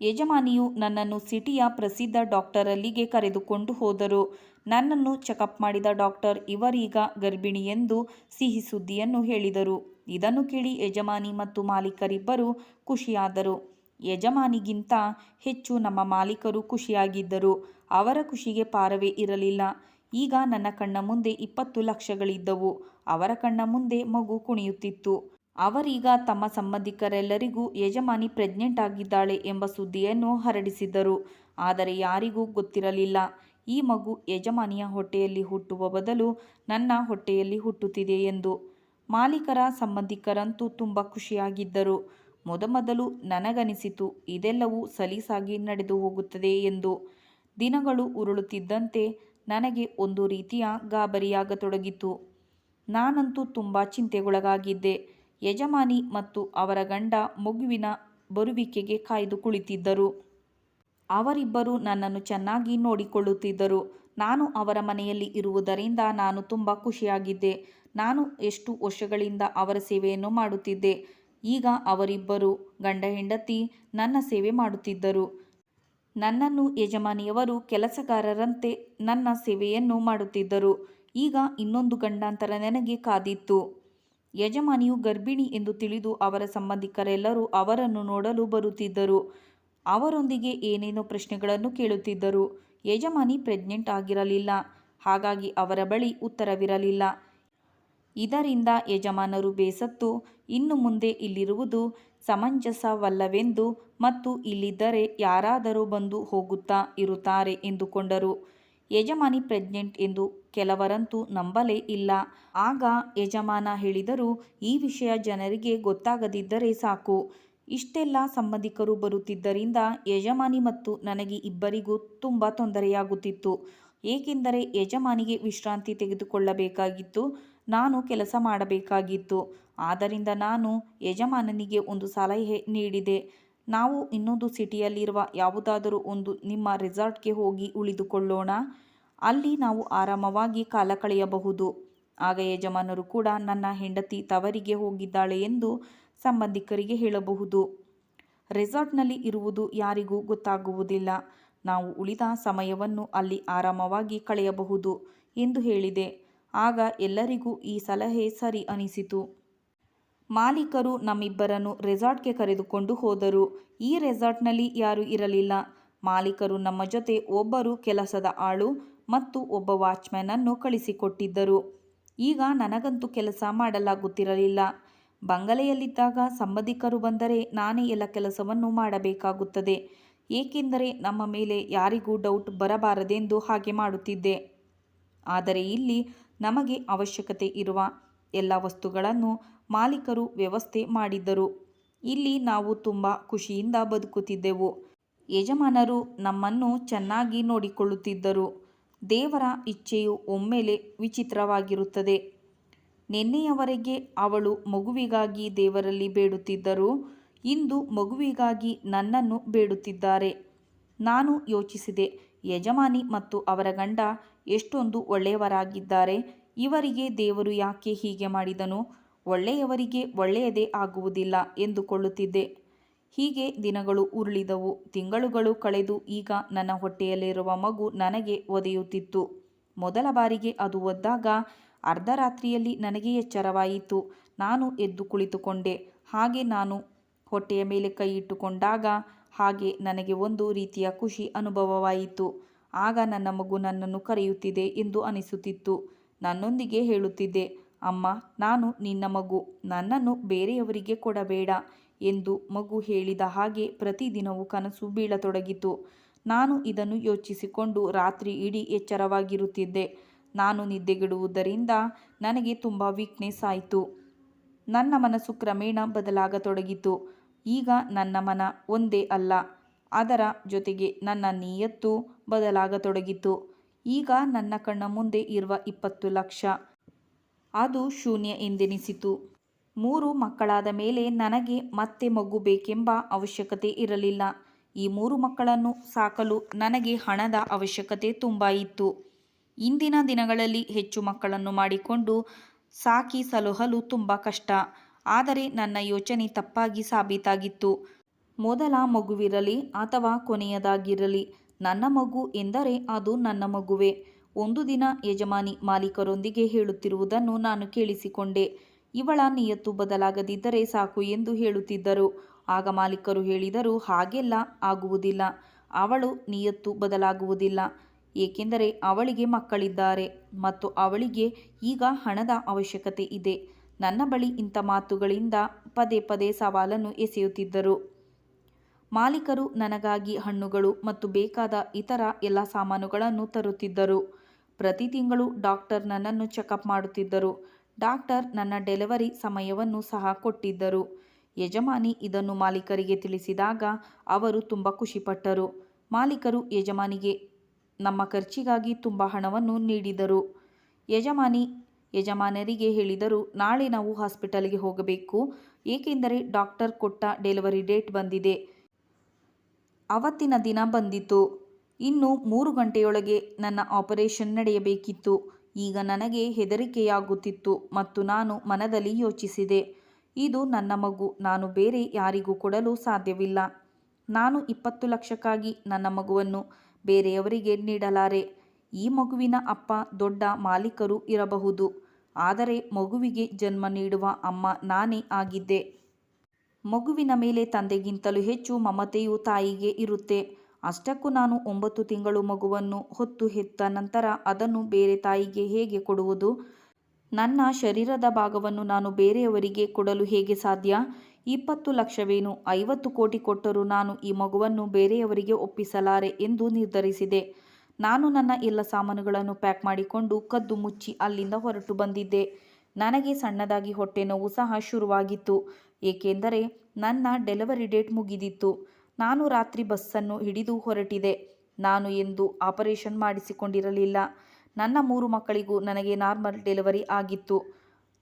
ಯಜಮಾನಿಯು ನನ್ನನ್ನು ಸಿಟಿಯ ಪ್ರಸಿದ್ಧ ಡಾಕ್ಟರಲ್ಲಿಗೆ ಕರೆದುಕೊಂಡು ಹೋದರು. ನನ್ನನ್ನು ಚೆಕಪ್ ಮಾಡಿದ ಡಾಕ್ಟರ್ ಇವರೀಗ ಗರ್ಭಿಣಿ ಎಂದು ಸಿಹಿ ಸುದ್ದಿಯನ್ನು ಹೇಳಿದರು. ಇದನ್ನು ಕೇಳಿ ಯಜಮಾನಿ ಮತ್ತು ಮಾಲೀಕರಿಬ್ಬರು ಖುಷಿಯಾದರು. ಯಜಮಾನಿಗಿಂತ ಹೆಚ್ಚು ನಮ್ಮ ಮಾಲೀಕರು ಖುಷಿಯಾಗಿದ್ದರು. ಅವರ ಖುಷಿಗೆ ಪಾರವೇ ಇರಲಿಲ್ಲ. ಈಗ ನನ್ನ ಕಣ್ಣ ಮುಂದೆ 20 ಲಕ್ಷಗಳಿದ್ದವು. ಅವರ ಕಣ್ಣ ಮುಂದೆ ಮಗು ಕುಣಿಯುತ್ತಿತ್ತು. ಅವರೀಗ ತಮ್ಮ ಸಂಬಂಧಿಕರೆಲ್ಲರಿಗೂ ಯಜಮಾನಿ ಪ್ರೆಗ್ನೆಂಟ್ ಆಗಿದ್ದಾಳೆ ಎಂಬ ಸುದ್ದಿಯನ್ನು ಹರಡಿಸಿದ್ದರು. ಆದರೆ ಯಾರಿಗೂ ಗೊತ್ತಿರಲಿಲ್ಲ ಈ ಮಗು ಯಜಮಾನಿಯ ಹೊಟ್ಟೆಯಲ್ಲಿ ಹುಟ್ಟುವ ಬದಲು ನನ್ನ ಹೊಟ್ಟೆಯಲ್ಲಿ ಹುಟ್ಟುತ್ತಿದೆ ಎಂದು. ಮಾಲೀಕರ ಸಂಬಂಧಿಕರಂತೂ ತುಂಬ ಖುಷಿಯಾಗಿದ್ದರು. ಮೊದಮೊದಲು ನನಗನಿಸಿತು ಇದೆಲ್ಲವೂ ಸಲೀಸಾಗಿ ನಡೆದು ಹೋಗುತ್ತದೆ ಎಂದು. ದಿನಗಳು ಉರುಳುತ್ತಿದ್ದಂತೆ ನನಗೆ ಒಂದು ರೀತಿಯ ಗಾಬರಿಯಾಗತೊಡಗಿತು. ನಾನಂತೂ ತುಂಬ ಚಿಂತೆಗೊಳಗಾಗಿದ್ದೆ. ಯಜಮಾನಿ ಮತ್ತು ಅವರ ಗಂಡ ಮಗುವಿನ ಬರುವಿಕೆಗೆ ಕಾಯ್ದು ಕುಳಿತಿದ್ದರು. ಅವರಿಬ್ಬರು ನನ್ನನ್ನು ಚೆನ್ನಾಗಿ ನೋಡಿಕೊಳ್ಳುತ್ತಿದ್ದರು. ನಾನು ಅವರ ಮನೆಯಲ್ಲಿ ಇರುವುದರಿಂದ ನಾನು ತುಂಬ ಖುಷಿಯಾಗಿದ್ದೆ. ನಾನು ಎಷ್ಟು ವರ್ಷಗಳಿಂದ ಅವರ ಸೇವೆಯನ್ನು ಮಾಡುತ್ತಿದ್ದೆ. ಈಗ ಅವರಿಬ್ಬರು ಗಂಡ ಹೆಂಡತಿ ನನ್ನ ಸೇವೆ ಮಾಡುತ್ತಿದ್ದರು. ನನ್ನನ್ನು ಯಜಮಾನಿಯವರು ಕೆಲಸಗಾರರಂತೆ ನನ್ನ ಸೇವೆಯನ್ನು ಮಾಡುತ್ತಿದ್ದರು. ಈಗ ಇನ್ನೊಂದು ಗಂಡಾಂತರ ನನಗೆ ಕಾದಿತ್ತು. ಯಜಮಾನಿಯು ಗರ್ಭಿಣಿ ಎಂದು ತಿಳಿದು ಅವರ ಸಂಬಂಧಿಕರೆಲ್ಲರೂ ಅವರನ್ನು ನೋಡಲು ಬರುತ್ತಿದ್ದರು. ಅವರೊಂದಿಗೆ ಏನೇನೋ ಪ್ರಶ್ನೆಗಳನ್ನು ಕೇಳುತ್ತಿದ್ದರು. ಯಜಮಾನಿ ಪ್ರೆಗ್ನೆಂಟ್ ಆಗಿರಲಿಲ್ಲ. ಹಾಗಾಗಿ ಅವರ ಬಳಿ ಉತ್ತರವಿರಲಿಲ್ಲ. ಇದರಿಂದ ಯಜಮಾನರು ಬೇಸತ್ತು ಇನ್ನು ಮುಂದೆ ಇಲ್ಲಿರುವುದು ಸಮಂಜಸವಲ್ಲವೆಂದು ಮತ್ತು ಇಲ್ಲಿದ್ದರೆ ಯಾರಾದರೂ ಬಂದು ಹೋಗುತ್ತಾ ಇರುತ್ತಾರೆ ಎಂದುಕೊಂಡರು. ಯಜಮಾನಿ ಪ್ರೆಗ್ನೆಂಟ್ ಎಂದು ಕೆಲವರಂತೂ ನಂಬಲೇ ಇಲ್ಲ. ಆಗ ಯಜಮಾನ ಹೇಳಿದರು, ಈ ವಿಷಯ ಜನರಿಗೆ ಗೊತ್ತಾಗದಿದ್ದರೆ ಸಾಕು. ಇಷ್ಟೆಲ್ಲ ಸಂಬಂಧಿಕರು ಬರುತ್ತಿದ್ದರಿಂದ ಯಜಮಾನಿ ಮತ್ತು ನನಗೆ ಇಬ್ಬರಿಗೂ ತುಂಬ ತೊಂದರೆಯಾಗುತ್ತಿತ್ತು. ಏಕೆಂದರೆ ಯಜಮಾನಿಗೆ ವಿಶ್ರಾಂತಿ ತೆಗೆದುಕೊಳ್ಳಬೇಕಾಗಿತ್ತು, ನಾನು ಕೆಲಸ ಮಾಡಬೇಕಾಗಿತ್ತು. ಆದ್ದರಿಂದ ನಾನು ಯಜಮಾನನಿಗೆ ಒಂದು ಸಲಹೆ ನೀಡಿದೆ. ನಾವು ಇನ್ನೊಂದು ಸಿಟಿಯಲ್ಲಿರುವ ಯಾವುದಾದರೂ ಒಂದು ನಿಮ್ಮ ರೆಸಾರ್ಟ್ಗೆ ಹೋಗಿ ಉಳಿದುಕೊಳ್ಳೋಣ. ಅಲ್ಲಿ ನಾವು ಆರಾಮವಾಗಿ ಕಾಲ ಕಳೆಯಬಹುದು. ಆಗ ಯಜಮಾನರು ಕೂಡ ನನ್ನ ಹೆಂಡತಿ ತವರಿಗೆ ಹೋಗಿದ್ದಾಳೆ ಎಂದು ಸಂಬಂಧಿಕರಿಗೆ ಹೇಳಬಹುದು. ರೆಸಾರ್ಟ್ನಲ್ಲಿ ಇರುವುದು ಯಾರಿಗೂ ಗೊತ್ತಾಗುವುದಿಲ್ಲ. ನಾವು ಉಳಿದ ಸಮಯವನ್ನು ಅಲ್ಲಿ ಆರಾಮವಾಗಿ ಕಳೆಯಬಹುದು ಎಂದು ಹೇಳಿದೆ. ಆಗ ಎಲ್ಲರಿಗೂ ಈ ಸಲಹೆ ಸರಿ ಅನಿಸಿತು. ಮಾಲೀಕರು ನಮ್ಮಿಬ್ಬರನ್ನು ರೆಸಾರ್ಟ್ಗೆ ಕರೆದುಕೊಂಡು ಹೋದರು. ಈ ರೆಸಾರ್ಟ್ನಲ್ಲಿ ಯಾರೂ ಇರಲಿಲ್ಲ. ಮಾಲೀಕರು ನಮ್ಮ ಜೊತೆ ಒಬ್ಬರು ಕೆಲಸದ ಆಳು ಮತ್ತು ಒಬ್ಬ ವಾಚ್ಮ್ಯಾನ್ ಅನ್ನು ಕಳಿಸಿಕೊಟ್ಟಿದ್ದರು. ಈಗ ನನಗಂತೂ ಕೆಲಸ ಮಾಡಲಾಗುತ್ತಿರಲಿಲ್ಲ. ಬಂಗಲೆಯಲ್ಲಿದ್ದಾಗ ಸಂಬಂಧಿಕರು ಬಂದರೆ ನಾನೇ ಎಲ್ಲ ಕೆಲಸವನ್ನು ಮಾಡಬೇಕಾಗುತ್ತದೆ. ಏಕೆಂದರೆ ನಮ್ಮ ಮೇಲೆ ಯಾರಿಗೂ ಡೌಟ್ ಬರಬಾರದೆಂದು ಹಾಗೆ ಮಾಡುತ್ತಿದ್ದೆ. ಆದರೆ ಇಲ್ಲಿ ನಮಗೆ ಅವಶ್ಯಕತೆ ಇರುವ ಎಲ್ಲ ವಸ್ತುಗಳನ್ನು ಮಾಲೀಕರು ವ್ಯವಸ್ಥೆ ಮಾಡಿದ್ದರು. ಇಲ್ಲಿ ನಾವು ತುಂಬ ಖುಷಿಯಿಂದ ಬದುಕುತ್ತಿದ್ದೆವು. ಯಜಮಾನರು ನಮ್ಮನ್ನು ಚೆನ್ನಾಗಿ ನೋಡಿಕೊಳ್ಳುತ್ತಿದ್ದರು. ದೇವರ ಇಚ್ಛೆಯು ಒಮ್ಮೆಲೆ ವಿಚಿತ್ರವಾಗಿರುತ್ತದೆ. ನಿನ್ನೆಯವರೆಗೆ ಅವಳು ಮಗುವಿಗಾಗಿ ದೇವರಲ್ಲಿ ಬೇಡುತ್ತಿದ್ದರು. ಇಂದು ಮಗುವಿಗಾಗಿ ನನ್ನನ್ನು ಬೇಡುತ್ತಿದ್ದಾರೆ. ನಾನು ಯೋಚಿಸಿದೆ, ಯಜಮಾನಿ ಮತ್ತು ಅವರ ಗಂಡ ಎಷ್ಟೊಂದು ಒಳ್ಳೆಯವರಾಗಿದ್ದಾರೆ. ಇವರಿಗೆ ದೇವರು ಯಾಕೆ ಹೀಗೆ ಮಾಡಿದನು? ಒಳ್ಳೆಯವರಿಗೆ ಒಳ್ಳೆಯದೇ ಆಗುವುದಿಲ್ಲ ಎಂದುಕೊಳ್ಳುತ್ತಿದ್ದೆ. ಹೀಗೆ ದಿನಗಳು ಉರುಳಿದವು. ತಿಂಗಳುಗಳು ಕಳೆದು ಈಗ ನನ್ನ ಹೊಟ್ಟೆಯಲ್ಲಿರುವ ಮಗು ನನಗೆ ಒದೆಯುತ್ತಿತ್ತು. ಮೊದಲ ಬಾರಿಗೆ ಅದು ಒದ್ದಾಗ ಅರ್ಧರಾತ್ರಿಯಲ್ಲಿ ನನಗೆ ಎಚ್ಚರವಾಯಿತು. ನಾನು ಎದ್ದು ಕುಳಿತುಕೊಂಡೆ. ಹಾಗೆ ನಾನು ಹೊಟ್ಟೆಯ ಮೇಲೆ ಕೈ ಇಟ್ಟುಕೊಂಡಾಗ ಹಾಗೆ ನನಗೆ ಒಂದು ರೀತಿಯ ಖುಷಿ ಅನುಭವವಾಯಿತು. ಆಗ ನನ್ನ ಮಗು ನನ್ನನ್ನು ಕರೆಯುತ್ತಿದೆ ಎಂದು ಅನಿಸುತ್ತಿತ್ತು. ನನ್ನೊಂದಿಗೆ ಹೇಳುತ್ತಿದ್ದೆ, ಅಮ್ಮ, ನಾನು ನಿನ್ನ ಮಗು, ನನ್ನನ್ನು ಬೇರೆಯವರಿಗೆ ಕೊಡಬೇಡ ಎಂದು ಮಗು ಹೇಳಿದ ಹಾಗೆ ಪ್ರತಿದಿನವೂ ಕನಸು ಬೀಳತೊಡಗಿತು. ನಾನು ಇದನ್ನು ಯೋಚಿಸಿಕೊಂಡು ರಾತ್ರಿ ಇಡೀ ಎಚ್ಚರವಾಗಿರುತ್ತಿದ್ದೆ. ನಾನು ನಿದ್ದೆಗೆಡುವುದರಿಂದ ನನಗೆ ತುಂಬ ವೀಕ್ನೆಸ್ ಆಯಿತು. ನನ್ನ ಮನಸ್ಸು ಕ್ರಮೇಣ ಬದಲಾಗತೊಡಗಿತು. ಈಗ ನನ್ನ ಮನ ಒಂದೇ ಅಲ್ಲ, ಅದರ ಜೊತೆಗೆ ನನ್ನ ನಿಯತ್ತು ಬದಲಾಗತೊಡಗಿತು. ಈಗ ನನ್ನ ಕಣ್ಣ ಮುಂದೆ ಇರುವ 20 ಲಕ್ಷ ಅದು ಶೂನ್ಯ ಎಂದೆನಿಸಿತು. 3 ಮಕ್ಕಳಾದ ಮೇಲೆ ನನಗೆ ಮತ್ತೆ ಮಗು ಬೇಕೆಂಬ ಅವಶ್ಯಕತೆ ಇರಲಿಲ್ಲ. ಈ 3 ಮಕ್ಕಳನ್ನು ಸಾಕಲು ನನಗೆ ಹಣದ ಅವಶ್ಯಕತೆ ತುಂಬ ಇತ್ತು. ಇಂದಿನ ದಿನಗಳಲ್ಲಿ ಹೆಚ್ಚು ಮಕ್ಕಳನ್ನು ಮಾಡಿಕೊಂಡು ಸಾಕಿ ಸಲಹಲು ತುಂಬ ಕಷ್ಟ. ಆದರೆ ನನ್ನ ಯೋಚನೆ ತಪ್ಪಾಗಿ ಸಾಬೀತಾಗಿತ್ತು. ಮೊದಲ ಮಗುವಿರಲಿ ಅಥವಾ ಕೊನೆಯದಾಗಿರಲಿ, ನನ್ನ ಮಗು ಎಂದರೆ ಅದು ನನ್ನ ಮಗುವೇ. ಒಂದು ದಿನ ಯಜಮಾನಿ ಮಾಲೀಕರೊಂದಿಗೆ ಹೇಳುತ್ತಿರುವುದನ್ನು ನಾನು ಕೇಳಿಸಿಕೊಂಡೆ. ಇವಳ ನಿಯತ್ತು ಬದಲಾಗದಿದ್ದರೆ ಸಾಕು ಎಂದು ಹೇಳುತ್ತಿದ್ದರು. ಆಗ ಮಾಲೀಕರು ಹೇಳಿದರು, ಹಾಗೆಲ್ಲ ಆಗುವುದಿಲ್ಲ. ಅವಳು ನಿಯತ್ತು ಬದಲಾಗುವುದಿಲ್ಲ. ಏಕೆಂದರೆ ಅವಳಿಗೆ ಮಕ್ಕಳಿದ್ದಾರೆ ಮತ್ತು ಅವಳಿಗೆ ಈಗ ಹಣದ ಅವಶ್ಯಕತೆ ಇದೆ. ನನ್ನ ಬಳಿ ಇಂಥ ಮಾತುಗಳಿಂದ ಪದೇ ಪದೇ ಸವಾಲನ್ನು ಎಸೆಯುತ್ತಿದ್ದರು. ಮಾಲೀಕರು ನನಗಾಗಿ ಹಣ್ಣುಗಳು ಮತ್ತು ಬೇಕಾದ ಇತರ ಎಲ್ಲ ಸಾಮಾನುಗಳನ್ನು ತರುತ್ತಿದ್ದರು. ಪ್ರತಿ ತಿಂಗಳು ಡಾಕ್ಟರ್ ನನ್ನನ್ನು ಚೆಕಪ್ ಮಾಡುತ್ತಿದ್ದರು. ಡಾಕ್ಟರ್ ನನ್ನ ಡೆಲಿವರಿ ಸಮಯವನ್ನು ಸಹ ಕೊಟ್ಟಿದ್ದರು. ಯಜಮಾನಿ ಇದನ್ನು ಮಾಲೀಕರಿಗೆ ತಿಳಿಸಿದಾಗ ಅವರು ತುಂಬ ಖುಷಿಪಟ್ಟರು. ಮಾಲೀಕರು ಯಜಮಾನಿಗೆ ನಮ್ಮ ಖರ್ಚಿಗಾಗಿ ತುಂಬ ಹಣವನ್ನು ನೀಡಿದರು. ಯಜಮಾನರಿಗೆ ಹೇಳಿದರು, ನಾಳೆ ನಾವು ಹಾಸ್ಪಿಟಲ್ಗೆ ಹೋಗಬೇಕು, ಏಕೆಂದರೆ ಡಾಕ್ಟರ್ ಕೊಟ್ಟ ಡೆಲಿವರಿ ಡೇಟ್ ಬಂದಿದೆ. ಅವತ್ತಿನ ದಿನ ಬಂದಿತು. ಇನ್ನು 3 ಗಂಟೆಯೊಳಗೆ ನನ್ನ ಆಪರೇಷನ್ ನಡೆಯಬೇಕಿತ್ತು. ಈಗ ನನಗೆ ಹೆದರಿಕೆಯಾಗುತ್ತಿತ್ತು ಮತ್ತು ನಾನು ಮನದಲ್ಲಿ ಯೋಚಿಸಿದೆ, ಇದು ನನ್ನ ಮಗು, ನಾನು ಬೇರೆ ಯಾರಿಗೂ ಕೊಡಲು ಸಾಧ್ಯವಿಲ್ಲ. ನಾನು 20 ಲಕ್ಷಕ್ಕಾಗಿ ನನ್ನ ಮಗುವನ್ನು ಬೇರೆಯವರಿಗೆ ನೀಡಲಾರೆ. ಈ ಮಗುವಿನ ಅಪ್ಪ ದೊಡ್ಡ ಮಾಲೀಕರು ಇರಬಹುದು, ಆದರೆ ಮಗುವಿಗೆ ಜನ್ಮ ನೀಡುವ ಅಮ್ಮ ನಾನೇ ಆಗಿದ್ದೆ. ಮಗುವಿನ ಮೇಲೆ ತಂದೆಗಿಂತಲೂ ಹೆಚ್ಚು ಮಮತೆಯು ತಾಯಿಗೆ ಇರುತ್ತೆ. ಅಷ್ಟಕ್ಕೂ ನಾನು 9 ತಿಂಗಳು ಮಗುವನ್ನು ಹೊತ್ತು ಹೆತ್ತ ನಂತರ ಅದನ್ನು ಬೇರೆ ತಾಯಿಗೆ ಹೇಗೆ ಕೊಡುವುದು? ನನ್ನ ಶರೀರದ ಭಾಗವನ್ನು ನಾನು ಬೇರೆಯವರಿಗೆ ಕೊಡಲು ಹೇಗೆ ಸಾಧ್ಯ? 20 ಲಕ್ಷವೇನು, 50 ಕೋಟಿ ಕೊಟ್ಟರೂ ನಾನು ಈ ಮಗುವನ್ನು ಬೇರೆಯವರಿಗೆ ಒಪ್ಪಿಸಲಾರೆ ಎಂದು ನಿರ್ಧರಿಸಿದೆ. ನಾನು ನನ್ನ ಎಲ್ಲ ಸಾಮಾನುಗಳನ್ನು ಪ್ಯಾಕ್ ಮಾಡಿಕೊಂಡು ಕದ್ದು ಮುಚ್ಚಿ ಅಲ್ಲಿಂದ ಹೊರಟು ಬಂದಿದ್ದೆ. ನನಗೆ ಸಣ್ಣದಾಗಿ ಹೊಟ್ಟೆ ನೋವು ಸಹ ಶುರುವಾಗಿತ್ತು, ಏಕೆಂದರೆ ನನ್ನ ಡೆಲಿವರಿ ಡೇಟ್ ಮುಗಿದಿತ್ತು. ನಾನು ರಾತ್ರಿ ಬಸ್ಸನ್ನು ಹಿಡಿದು ಹೊರಟಿದೆ. ನಾನು ಎಂದೂ ಆಪರೇಷನ್ ಮಾಡಿಸಿಕೊಂಡಿರಲಿಲ್ಲ. ನನ್ನ 3 ಮಕ್ಕಳಿಗೂ ನನಗೆ ನಾರ್ಮಲ್ ಡೆಲಿವರಿ ಆಗಿತ್ತು.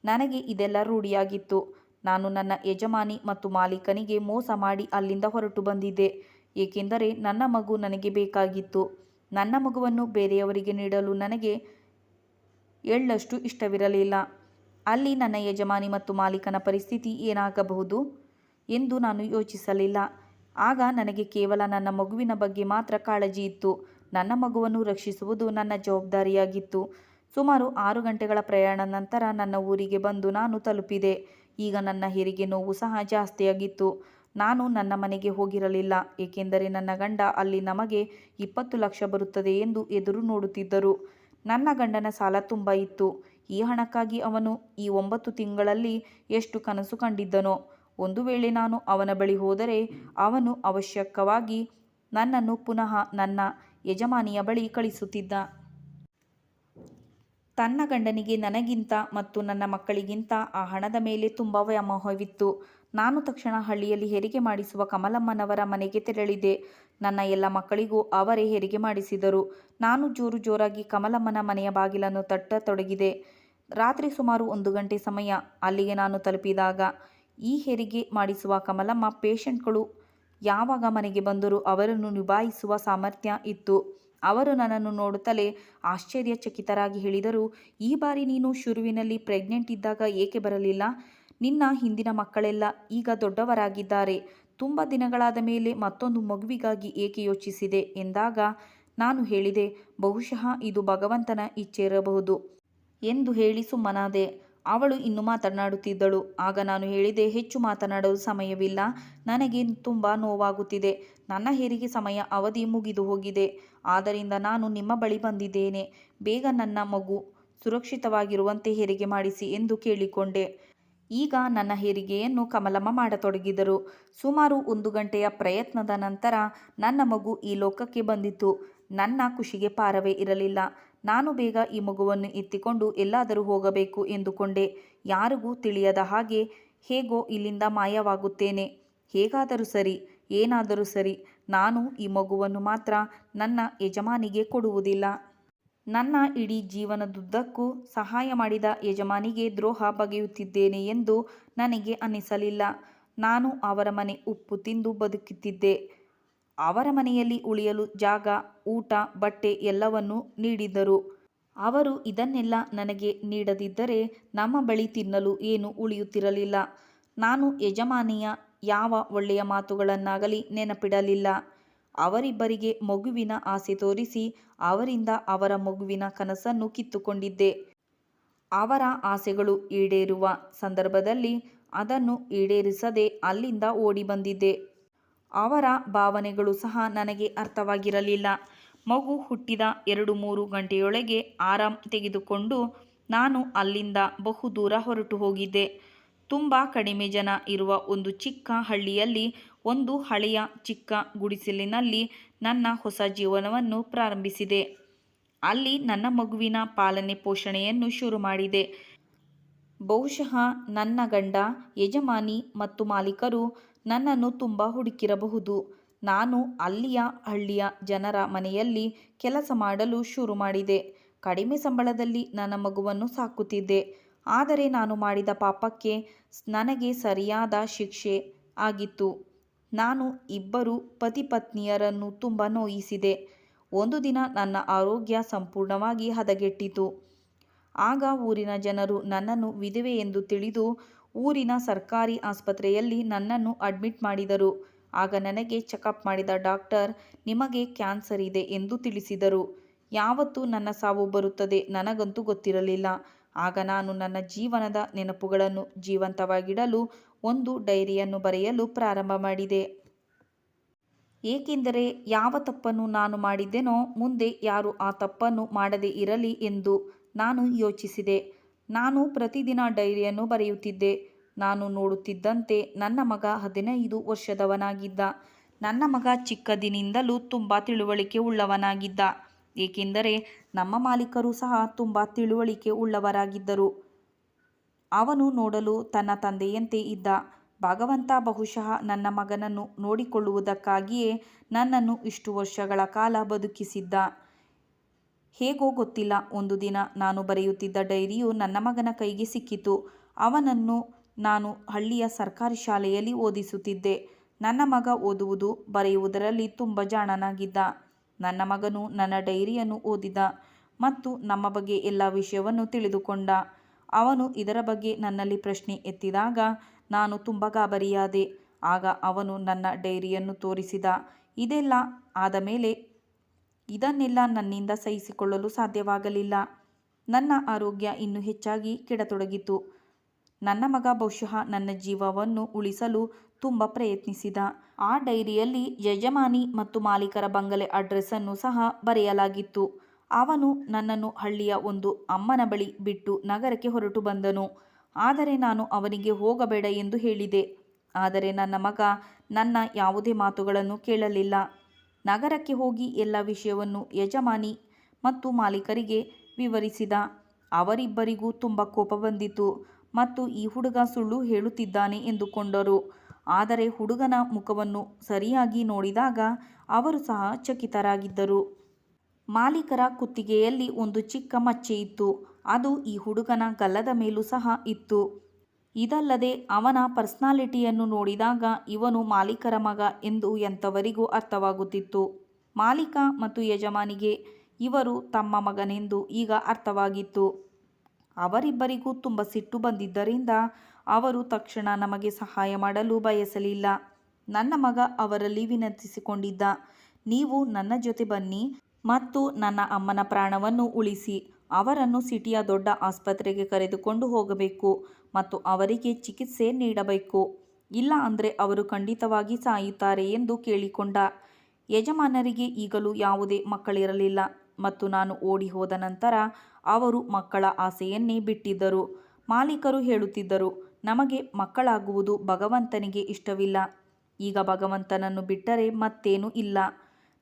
ನನಗೆ ಇದೆಲ್ಲ ರೂಢಿಯಾಗಿತ್ತು. ನಾನು ನನ್ನ ಯಜಮಾನಿ ಮತ್ತು ಮಾಲೀಕನಿಗೆ ಮೋಸ ಮಾಡಿ ಅಲ್ಲಿಂದ ಹೊರಟು ಬಂದಿದ್ದೆ, ಏಕೆಂದರೆ ನನ್ನ ಮಗು ನನಗೆ ಬೇಕಾಗಿತ್ತು. ನನ್ನ ಮಗುವನ್ನು ಬೇರೆಯವರಿಗೆ ನೀಡಲು ನನಗೆ ಎಳ್ಳಷ್ಟು ಇಷ್ಟವಿರಲಿಲ್ಲ. ಅಲ್ಲಿ ನನ್ನ ಯಜಮಾನಿ ಮತ್ತು ಮಾಲೀಕನ ಪರಿಸ್ಥಿತಿ ಏನಾಗಬಹುದು ಎಂದು ನಾನು ಯೋಚಿಸಲಿಲ್ಲ. ಆಗ ನನಗೆ ಕೇವಲ ನನ್ನ ಮಗುವಿನ ಬಗ್ಗೆ ಮಾತ್ರ ಕಾಳಜಿ ಇತ್ತು. ನನ್ನ ಮಗುವನ್ನು ರಕ್ಷಿಸುವುದು ನನ್ನ ಜವಾಬ್ದಾರಿಯಾಗಿತ್ತು. ಸುಮಾರು 6 ಗಂಟೆಗಳ ಪ್ರಯಾಣ ನಂತರ ನನ್ನ ಊರಿಗೆ ಬಂದು ನಾನು ತಲುಪಿದೆ. ಈಗ ನನ್ನ ಹೆರಿಗೆ ನೋವು ಸಹ ಜಾಸ್ತಿಯಾಗಿತ್ತು. ನಾನು ನನ್ನ ಮನೆಗೆ ಹೋಗಿರಲಿಲ್ಲ, ಏಕೆಂದರೆ ನನ್ನ ಗಂಡ ಅಲ್ಲಿ ನಮಗೆ 20 ಲಕ್ಷ ಬರುತ್ತದೆ ಎಂದು ಎದುರು ನೋಡುತ್ತಿದ್ದರು. ನನ್ನ ಗಂಡನ ಸಾಲ ತುಂಬ ಇತ್ತು. ಈ ಹಣಕ್ಕಾಗಿ ಅವನು ಈ 9 ತಿಂಗಳಲ್ಲಿ ಎಷ್ಟು ಕನಸು ಕಂಡಿದ್ದನೋ. ಒಂದು ವೇಳೆ ನಾನು ಅವನ ಬಳಿ ಹೋದರೆ ಅವನು ಅವಶ್ಯಕವಾಗಿ ನನ್ನನ್ನು ಪುನಃ ನನ್ನ ಯಜಮಾನಿಯ ಬಳಿ ಕಳಿಸುತ್ತಿದ್ದ. ತನ್ನ ಗಂಡನಿಗೆ ನನಗಿಂತ ಮತ್ತು ನನ್ನ ಮಕ್ಕಳಿಗಿಂತ ಆ ಹಣದ ಮೇಲೆ ತುಂಬ ವ್ಯಾಮೋಹವಿತ್ತು. ನಾನು ತಕ್ಷಣ ಹಳ್ಳಿಯಲ್ಲಿ ಹೆರಿಗೆ ಮಾಡಿಸುವ ಕಮಲಮ್ಮನವರ ಮನೆಗೆ ತೆರಳಿದೆ. ನನ್ನ ಎಲ್ಲ ಮಕ್ಕಳಿಗೂ ಅವರೇ ಹೆರಿಗೆ ಮಾಡಿಸಿದರು. ನಾನು ಜೋರು ಜೋರಾಗಿ ಕಮಲಮ್ಮನ ಮನೆಯ ಬಾಗಿಲನ್ನು ತಟ್ಟತೊಡಗಿದೆ. ರಾತ್ರಿ ಸುಮಾರು 1 ಗಂಟೆ ಸಮಯ. ಅಲ್ಲಿಗೆ ನಾನು ತಲುಪಿದಾಗ ಈ ಹೆರಿಗೆ ಮಾಡಿಸುವ ಕಮಲಮ್ಮ ಪೇಷಂಟ್ಗಳು ಯಾವಾಗ ಮನೆಗೆ ಬಂದರೂ ಅವರನ್ನು ನಿಭಾಯಿಸುವ ಸಾಮರ್ಥ್ಯ ಇತ್ತು. ಅವರು ನನ್ನನ್ನು ನೋಡುತ್ತಲೇ ಆಶ್ಚರ್ಯಚಕಿತರಾಗಿ ಹೇಳಿದರು, ಈ ಬಾರಿ ನೀನು ಶುರುವಿನಲ್ಲಿ ಪ್ರೆಗ್ನೆಂಟ್ ಇದ್ದಾಗ ಏಕೆ ಬರಲಿಲ್ಲ? ನಿನ್ನ ಹಿಂದಿನ ಮಕ್ಕಳೆಲ್ಲ ಈಗ ದೊಡ್ಡವರಾಗಿದ್ದಾರೆ. ತುಂಬ ದಿನಗಳಾದ ಮೇಲೆ ಮತ್ತೊಂದು ಮಗುವಿಗಾಗಿ ಏಕೆ ಯೋಚಿಸಿದೆ ಎಂದಾಗ ನಾನು ಹೇಳಿದೆ, ಬಹುಶಃ ಇದು ಭಗವಂತನ ಇಚ್ಛೆ ಇರಬಹುದು ಎಂದು ಹೇಳಿ ಸುಮ್ಮನಾದೆ. ಅವಳು ಇನ್ನೂ ಮಾತನಾಡುತ್ತಿದ್ದಳು. ಆಗ ನಾನು ಹೇಳಿದೆ, ಹೆಚ್ಚು ಮಾತನಾಡಲು ಸಮಯವಿಲ್ಲ. ನನಗೆ ತುಂಬ ನೋವಾಗುತ್ತಿದೆ. ನನ್ನ ಹೆರಿಗೆ ಸಮಯ ಅವಧಿ ಮುಗಿದು ಹೋಗಿದೆ. ಆದ್ದರಿಂದ ನಾನು ನಿಮ್ಮ ಬಳಿ ಬಂದಿದ್ದೇನೆ. ಬೇಗ ನನ್ನ ಮಗು ಸುರಕ್ಷಿತವಾಗಿರುವಂತೆ ಹೆರಿಗೆ ಮಾಡಿಸಿ ಎಂದು ಕೇಳಿಕೊಂಡೆ. ಈಗ ನನ್ನ ಹೆರಿಗೆಯನ್ನು ಕಮಲಮ್ಮ ಮಾಡತೊಡಗಿದರು. ಸುಮಾರು 1 ಗಂಟೆಯ ಪ್ರಯತ್ನದ ನಂತರ ನನ್ನ ಮಗು ಈ ಲೋಕಕ್ಕೆ ಬಂದಿತು. ನನ್ನ ಖುಷಿಗೆ ಪಾರವೇ ಇರಲಿಲ್ಲ. ನಾನು ಬೇಗ ಈ ಮಗುವನ್ನು ಎತ್ತಿಕೊಂಡು ಎಲ್ಲಾದರೂ ಹೋಗಬೇಕು ಎಂದುಕೊಂಡೆ. ಯಾರಿಗೂ ತಿಳಿಯದ ಹಾಗೆ ಹೇಗೋ ಇಲ್ಲಿಂದ ಮಾಯವಾಗುತ್ತೇನೆ. ಹೇಗಾದರೂ ಸರಿ, ಏನಾದರೂ ಸರಿ, ನಾನು ಈ ಮಗುವನ್ನು ಮಾತ್ರ ನನ್ನ ಯಜಮಾನಿಗೆ ಕೊಡುವುದಿಲ್ಲ. ನನ್ನ ಇಡೀ ಜೀವನದುದ್ದಕ್ಕೂ ಸಹಾಯ ಮಾಡಿದ ಯಜಮಾನಿಗೆ ದ್ರೋಹ ಬಗೆಯುತ್ತಿದ್ದೇನೆ ಎಂದು ನನಗೆ ಅನ್ನಿಸಲಿಲ್ಲ. ನಾನು ಅವರ ಮನೆ ಉಪ್ಪು ತಿಂದು ಬದುಕುತ್ತಿದ್ದೆ. ಅವರ ಮನೆಯಲ್ಲಿ ಉಳಿಯಲು ಜಾಗ, ಊಟ, ಬಟ್ಟೆ ಎಲ್ಲವನ್ನೂ ನೀಡಿದ್ದರು. ಅವರು ಇದನ್ನೆಲ್ಲ ನನಗೆ ನೀಡದಿದ್ದರೆ ನಮ್ಮ ಬಳಿ ತಿನ್ನಲು ಏನೂ ಉಳಿಯುತ್ತಿರಲಿಲ್ಲ. ನಾನು ಯಜಮಾನಿಯ ಯಾವ ಒಳ್ಳೆಯ ಮಾತುಗಳನ್ನಾಗಲಿ ನೆನಪಿಡಲಿಲ್ಲ. ಅವರಿಬ್ಬರಿಗೆ ಮಗುವಿನ ಆಸೆ ತೋರಿಸಿ ಅವರಿಂದ ಅವರ ಮಗುವಿನ ಕನಸನ್ನು ಕಿತ್ತುಕೊಂಡಿದ್ದೆ. ಅವರ ಆಸೆಗಳು ಈಡೇರುವ ಸಂದರ್ಭದಲ್ಲಿ ಅದನ್ನು ಈಡೇರಿಸದೆ ಅಲ್ಲಿಂದ ಓಡಿ ಬಂದಿದ್ದೆ. ಅವರ ಭಾವನೆಗಳು ಸಹ ನನಗೆ ಅರ್ಥವಾಗಿರಲಿಲ್ಲ. ಮಗು ಹುಟ್ಟಿದ 2-3 ಗಂಟೆಯೊಳಗೆ ಆರಾಮ್ ತೆಗೆದುಕೊಂಡು ನಾನು ಅಲ್ಲಿಂದ ಬಹುದೂರ ಹೊರಟು ಹೋಗಿದ್ದೆ. ತುಂಬ ಕಡಿಮೆ ಜನ ಇರುವ ಒಂದು ಚಿಕ್ಕ ಹಳ್ಳಿಯಲ್ಲಿ ಒಂದು ಹಳೆಯ ಚಿಕ್ಕ ಗುಡಿಸಲಿನಲ್ಲಿ ನನ್ನ ಹೊಸ ಜೀವನವನ್ನು ಪ್ರಾರಂಭಿಸಿದೆ. ಅಲ್ಲಿ ನನ್ನ ಮಗುವಿನ ಪಾಲನೆ ಪೋಷಣೆಯನ್ನು ಶುರು ಮಾಡಿದೆ. ಬಹುಶಃ ನನ್ನ ಗಂಡ, ಯಜಮಾನಿ ಮತ್ತು ಮಾಲೀಕರು ನನ್ನನ್ನು ತುಂಬ ಹುಡುಕಿರಬಹುದು. ನಾನು ಅಲ್ಲಿಯ ಹಳ್ಳಿಯ ಜನರ ಮನೆಯಲ್ಲಿ ಕೆಲಸ ಮಾಡಲು ಶುರು ಮಾಡಿದೆ. ಕಡಿಮೆ ಸಂಬಳದಲ್ಲಿ ನನ್ನ ಮಗುವನ್ನು ಸಾಕುತ್ತಿದ್ದೆ. ಆದರೆ ನಾನು ಮಾಡಿದ ಪಾಪಕ್ಕೆ ನನಗೆ ಸರಿಯಾದ ಶಿಕ್ಷೆ ಆಗಿತ್ತು. ನಾನು ಇಬ್ಬರು ಪತಿ-ಪತ್ನಿಯರನ್ನು ತುಂಬ ನೋಯಿಸಿದೆ. ಒಂದು ದಿನ ನನ್ನ ಆರೋಗ್ಯ ಸಂಪೂರ್ಣವಾಗಿ ಹದಗೆಟ್ಟಿತು. ಆಗ ಊರಿನ ಜನರು ನನ್ನನ್ನು ವಿಧವೆ ಎಂದು ತಿಳಿದು ಊರಿನ ಸರ್ಕಾರಿ ಆಸ್ಪತ್ರೆಯಲ್ಲಿ ನನ್ನನ್ನು ಅಡ್ಮಿಟ್ ಮಾಡಿದರು. ಆಗ ನನಗೆ ಚೆಕಪ್ ಮಾಡಿದ ಡಾಕ್ಟರ್, ನಿಮಗೆ ಕ್ಯಾನ್ಸರ್ ಇದೆ ಎಂದು ತಿಳಿಸಿದರು. ಯಾವತ್ತು ನನ್ನ ಸಾವು ಬರುತ್ತದೆ ನನಗಂತೂ ಗೊತ್ತಿರಲಿಲ್ಲ. ಆಗ ನಾನು ನನ್ನ ಜೀವನದ ನೆನಪುಗಳನ್ನು ಜೀವಂತವಾಗಿಡಲು ಒಂದು ಡೈರಿಯನ್ನು ಬರೆಯಲು ಪ್ರಾರಂಭ ಮಾಡಿದೆ. ಏಕೆಂದರೆ ಯಾವ ತಪ್ಪನ್ನು ನಾನು ಮಾಡಿದ್ದೆನೋ ಮುಂದೆ ಯಾರೂ ಆ ತಪ್ಪನ್ನು ಮಾಡದೇ ಇರಲಿ ಎಂದು ನಾನು ಯೋಚಿಸಿದೆ. ನಾನು ಪ್ರತಿದಿನ ಡೈರಿಯನ್ನು ಬರೆಯುತ್ತಿದ್ದೆ. ನಾನು ನೋಡುತ್ತಿದ್ದಂತೆ ನನ್ನ ಮಗ 15 ವರ್ಷದವನಾಗಿದ್ದ. ನನ್ನ ಮಗ ಚಿಕ್ಕಂದಿನಿಂದಲೂ ತುಂಬ ತಿಳುವಳಿಕೆ ಉಳ್ಳವನಾಗಿದ್ದ. ಏಕೆಂದರೆ ನಮ್ಮ ಮಾಲೀಕರು ಸಹ ತುಂಬ ತಿಳುವಳಿಕೆ ಉಳ್ಳವರಾಗಿದ್ದರು. ಅವನು ನೋಡಲು ತನ್ನ ತಂದೆಯಂತೆ ಇದ್ದ. ಭಗವಂತ ಬಹುಶಃ ನನ್ನ ಮಗನನ್ನು ನೋಡಿಕೊಳ್ಳುವುದಕ್ಕಾಗಿಯೇ ನನ್ನನ್ನು ಇಷ್ಟು ವರ್ಷಗಳ ಕಾಲ ಬದುಕಿಸಿದ್ದ. ಹೇಗೋ ಗೊತ್ತಿಲ್ಲ, ಒಂದು ದಿನ ನಾನು ಬರೆಯುತ್ತಿದ್ದ ಡೈರಿಯು ನನ್ನ ಮಗನ ಕೈಗೆ ಸಿಕ್ಕಿತು. ಅವನನ್ನು ನಾನು ಹಳ್ಳಿಯ ಸರ್ಕಾರಿ ಶಾಲೆಯಲ್ಲಿ ಓದಿಸುತ್ತಿದ್ದೆ. ನನ್ನ ಮಗ ಓದುವುದು ಬರೆಯುವುದರಲ್ಲಿ ತುಂಬ ಜಾಣನಾಗಿದ್ದ. ನನ್ನ ಮಗನು ನನ್ನ ಡೈರಿಯನ್ನು ಓದಿದ ಮತ್ತು ನಮ್ಮ ಬಗ್ಗೆ ಎಲ್ಲ ವಿಷಯವನ್ನು ತಿಳಿದುಕೊಂಡ. ಅವನು ಇದರ ಬಗ್ಗೆ ನನ್ನಲ್ಲಿ ಪ್ರಶ್ನೆ ಎತ್ತಿದಾಗ ನಾನು ತುಂಬ ಗಾಬರಿಯಾದೆ. ಆಗ ಅವನು ನನ್ನ ಡೈರಿಯನ್ನು ತೋರಿಸಿದ. ಇದೆಲ್ಲ ಆದ ಮೇಲೆ ಇದನ್ನೆಲ್ಲ ನನ್ನಿಂದ ಸಹಿಸಿಕೊಳ್ಳಲು ಸಾಧ್ಯವಾಗಲಿಲ್ಲ. ನನ್ನ ಆರೋಗ್ಯ ಇನ್ನೂ ಹೆಚ್ಚಾಗಿ ಕೆಡತೊಡಗಿತು. ನನ್ನ ಮಗ ಬಹುಶಃ ನನ್ನ ಜೀವವನ್ನು ಉಳಿಸಲು ತುಂಬ ಪ್ರಯತ್ನಿಸಿದ. ಆ ಡೈರಿಯಲ್ಲಿ ಯಜಮಾನಿ ಮತ್ತು ಮಾಲೀಕರ ಬಂಗಲೆ ಅಡ್ರೆಸ್ಸನ್ನು ಸಹ ಬರೆಯಲಾಗಿತ್ತು. ಅವನು ನನ್ನನ್ನು ಹಳ್ಳಿಯ ಒಂದು ಅಮ್ಮನ ಬಳಿ ಬಿಟ್ಟು ನಗರಕ್ಕೆ ಹೊರಟು ಬಂದನು. ಆದರೆ ನಾನು ಅವನಿಗೆ ಹೋಗಬೇಡ ಎಂದು ಹೇಳಿದೆ. ಆದರೆ ನನ್ನ ಮಗ ನನ್ನ ಯಾವುದೇ ಮಾತುಗಳನ್ನು ಕೇಳಲಿಲ್ಲ. ನಗರಕ್ಕೆ ಹೋಗಿ ಎಲ್ಲ ವಿಷಯವನ್ನು ಯಜಮಾನಿ ಮತ್ತು ಮಾಲೀಕರಿಗೆ ವಿವರಿಸಿದ. ಅವರಿಬ್ಬರಿಗೂ ತುಂಬ ಕೋಪ ಬಂದಿತು ಮತ್ತು ಈ ಹುಡುಗ ಸುಳ್ಳು ಹೇಳುತ್ತಿದ್ದಾನೆ ಎಂದುಕೊಂಡರು. ಆದರೆ ಹುಡುಗನ ಮುಖವನ್ನು ಸರಿಯಾಗಿ ನೋಡಿದಾಗ ಅವರು ಸಹ ಚಕಿತರಾಗಿದ್ದರು. ಮಾಲೀಕರ ಕುತ್ತಿಗೆಯಲ್ಲಿ ಒಂದು ಚಿಕ್ಕ ಮಚ್ಚೆ ಇತ್ತು. ಅದು ಈ ಹುಡುಗನ ಗಲ್ಲದ ಮೇಲೂ ಸಹ ಇತ್ತು. ಇದಲ್ಲದೆ ಅವನ ಪರ್ಸನಾಲಿಟಿಯನ್ನು ನೋಡಿದಾಗ ಇವನು ಮಾಲೀಕರ ಮಗ ಎಂದು ಎಂಥವರಿಗೂ ಅರ್ಥವಾಗುತ್ತಿತ್ತು. ಮಾಲೀಕ ಮತ್ತು ಯಜಮಾನಿಗೆ ಇವರು ತಮ್ಮ ಮಗನೆಂದು ಈಗ ಅರ್ಥವಾಗಿತ್ತು. ಅವರಿಬ್ಬರಿಗೂ ತುಂಬ ಸಿಟ್ಟು ಬಂದಿದ್ದರಿಂದ ಅವರು ತಕ್ಷಣ ನಮಗೆ ಸಹಾಯ ಮಾಡಲು ಬಯಸಲಿಲ್ಲ. ನನ್ನ ಮಗ ಅವರಲ್ಲಿ ವಿನಂತಿಸಿಕೊಂಡಿದ್ದ, ನೀವು ನನ್ನ ಜೊತೆ ಬನ್ನಿ ಮತ್ತು ನನ್ನ ಅಮ್ಮನ ಪ್ರಾಣವನ್ನು ಉಳಿಸಿ. ಅವರನ್ನು ಸಿಟಿಯ ದೊಡ್ಡ ಆಸ್ಪತ್ರೆಗೆ ಕರೆದುಕೊಂಡು ಹೋಗಬೇಕು ಮತ್ತು ಅವರಿಗೆ ಚಿಕಿತ್ಸೆ ನೀಡಬೇಕು. ಇಲ್ಲ ಅಂದರೆ ಅವರು ಖಂಡಿತವಾಗಿ ಸಾಯುತ್ತಾರೆ ಎಂದು ಕೇಳಿಕೊಂಡ. ಯಜಮಾನರಿಗೆ ಈಗಲೂ ಯಾವುದೇ ಮಕ್ಕಳಿರಲಿಲ್ಲ ಮತ್ತು ನಾನು ಓಡಿ ಹೋದ ನಂತರ ಅವರು ಮಕ್ಕಳ ಆಸೆಯನ್ನೇ ಬಿಟ್ಟಿದ್ದರು. ಮಾಲೀಕರು ಹೇಳುತ್ತಿದ್ದರು, ನಮಗೆ ಮಕ್ಕಳಾಗುವುದು ಭಗವಂತನಿಗೆ ಇಷ್ಟವಿಲ್ಲ. ಈಗ ಭಗವಂತನನ್ನು ಬಿಟ್ಟರೆ ಮತ್ತೇನೂ ಇಲ್ಲ.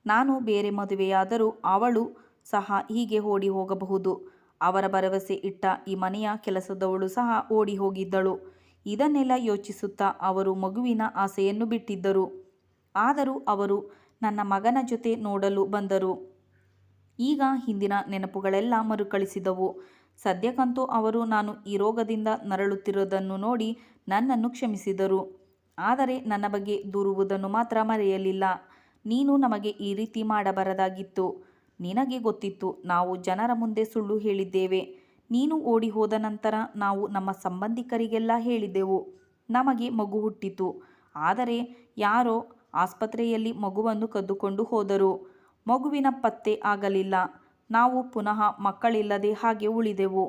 ನಾನು ಬೇರೆ ಮದುವೆಯಾದರೂ ಅವಳು ಸಹ ಹೀಗೆ ಓಡಿ ಹೋಗಬಹುದು. ಅವರ ಭರವಸೆ ಇಟ್ಟ ಈ ಮನೆಯ ಕೆಲಸದವಳು ಸಹ ಓಡಿ ಹೋಗಿದ್ದಳು. ಇದನ್ನೆಲ್ಲ ಯೋಚಿಸುತ್ತಾ ಅವರು ಮಗುವಿನ ಆಸೆಯನ್ನು ಬಿಟ್ಟಿದ್ದರು. ಆದರೂ ಅವರು ನನ್ನ ಮಗನ ಜೊತೆ ನೋಡಲು ಬಂದರು. ಈಗ ಹಿಂದಿನ ನೆನಪುಗಳೆಲ್ಲ ಮರುಕಳಿಸಿದವು. ಸದ್ಯಕ್ಕಂತೂ ಅವರು ನಾನು ಈ ರೋಗದಿಂದ ನರಳುತ್ತಿರುವುದನ್ನು ನೋಡಿ ನನ್ನನ್ನು ಕ್ಷಮಿಸಿದರು. ಆದರೆ ನನ್ನ ಬಗ್ಗೆ ದೂರುವುದನ್ನು ಮಾತ್ರ ಮರೆಯಲಿಲ್ಲ. ನೀನು ನಮಗೆ ಈ ರೀತಿ ಮಾಡಬಾರದಾಗಿತ್ತು. ನಿನಗೆ ಗೊತ್ತಿತ್ತು ನಾವು ಜನರ ಮುಂದೆ ಸುಳ್ಳು ಹೇಳಿದ್ದೇವೆ. ನೀನು ಓಡಿ ಹೋದ ನಂತರ ನಾವು ನಮ್ಮ ಸಂಬಂಧಿಕರಿಗೆಲ್ಲ ಹೇಳಿದೆವು. ನಮಗೆ ಮಗು ಹುಟ್ಟಿತು. ಆದರೆ ಯಾರೋ ಆಸ್ಪತ್ರೆಯಲ್ಲಿ ಮಗುವನ್ನು ಕದ್ದುಕೊಂಡು ಹೋದರು. ಮಗುವಿನ ಪತ್ತೆ ಆಗಲಿಲ್ಲ. ನಾವು ಪುನಃ ಮಕ್ಕಳಿಲ್ಲದೆ ಹಾಗೆ ಉಳಿದೆವು.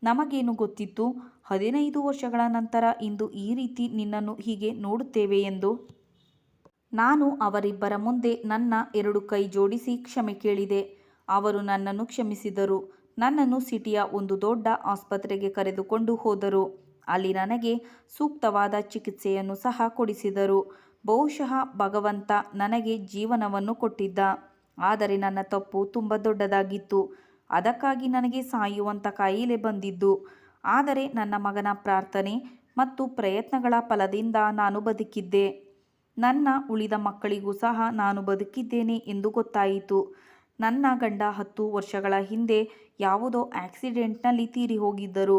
ನಮಗೇನು ಗೊತ್ತಿತ್ತು 15 ವರ್ಷಗಳ ನಂತರ ಇಂದು ಈ ರೀತಿ ನಿನ್ನನ್ನು ಹೀಗೆ ನೋಡುತ್ತೇವೆ ಎಂದು. ನಾನು ಅವರಿಬ್ಬರ ಮುಂದೆ ನನ್ನ 2 ಕೈ ಜೋಡಿಸಿ ಕ್ಷಮೆ ಕೇಳಿದೆ. ಅವರು ನನ್ನನ್ನು ಕ್ಷಮಿಸಿದರು. ನನ್ನನ್ನು ಸಿಟಿಯ ಒಂದು ದೊಡ್ಡ ಆಸ್ಪತ್ರೆಗೆ ಕರೆದುಕೊಂಡು ಹೋದರು. ಅಲ್ಲಿ ನನಗೆ ಸೂಕ್ತವಾದ ಚಿಕಿತ್ಸೆಯನ್ನು ಸಹ ಕೊಡಿಸಿದರು. ಬಹುಶಃ ಭಗವಂತ ನನಗೆ ಜೀವನವನ್ನು ಕೊಟ್ಟಿದ್ದ. ಆದರೆ ನನ್ನ ತಪ್ಪು ತುಂಬ ದೊಡ್ಡದಾಗಿತ್ತು. ಅದಕ್ಕಾಗಿ ನನಗೆ ಸಾಯುವಂಥ ಕಾಯಿಲೆ ಬಂದಿದ್ದು. ಆದರೆ ನನ್ನ ಮಗನ ಪ್ರಾರ್ಥನೆ ಮತ್ತು ಪ್ರಯತ್ನಗಳ ಫಲದಿಂದ ನಾನು ಬದುಕಿದ್ದೆ. ನನ್ನ ಉಳಿದ ಮಕ್ಕಳಿಗೂ ಸಹ ನಾನು ಬದುಕಿದ್ದೇನೆ ಎಂದು ಗೊತ್ತಾಯಿತು. ನನ್ನ ಗಂಡ 10 ವರ್ಷಗಳ ಹಿಂದೆ ಯಾವುದೋ ಆಕ್ಸಿಡೆಂಟ್ನಲ್ಲಿ ತೀರಿ ಹೋಗಿದ್ದರು.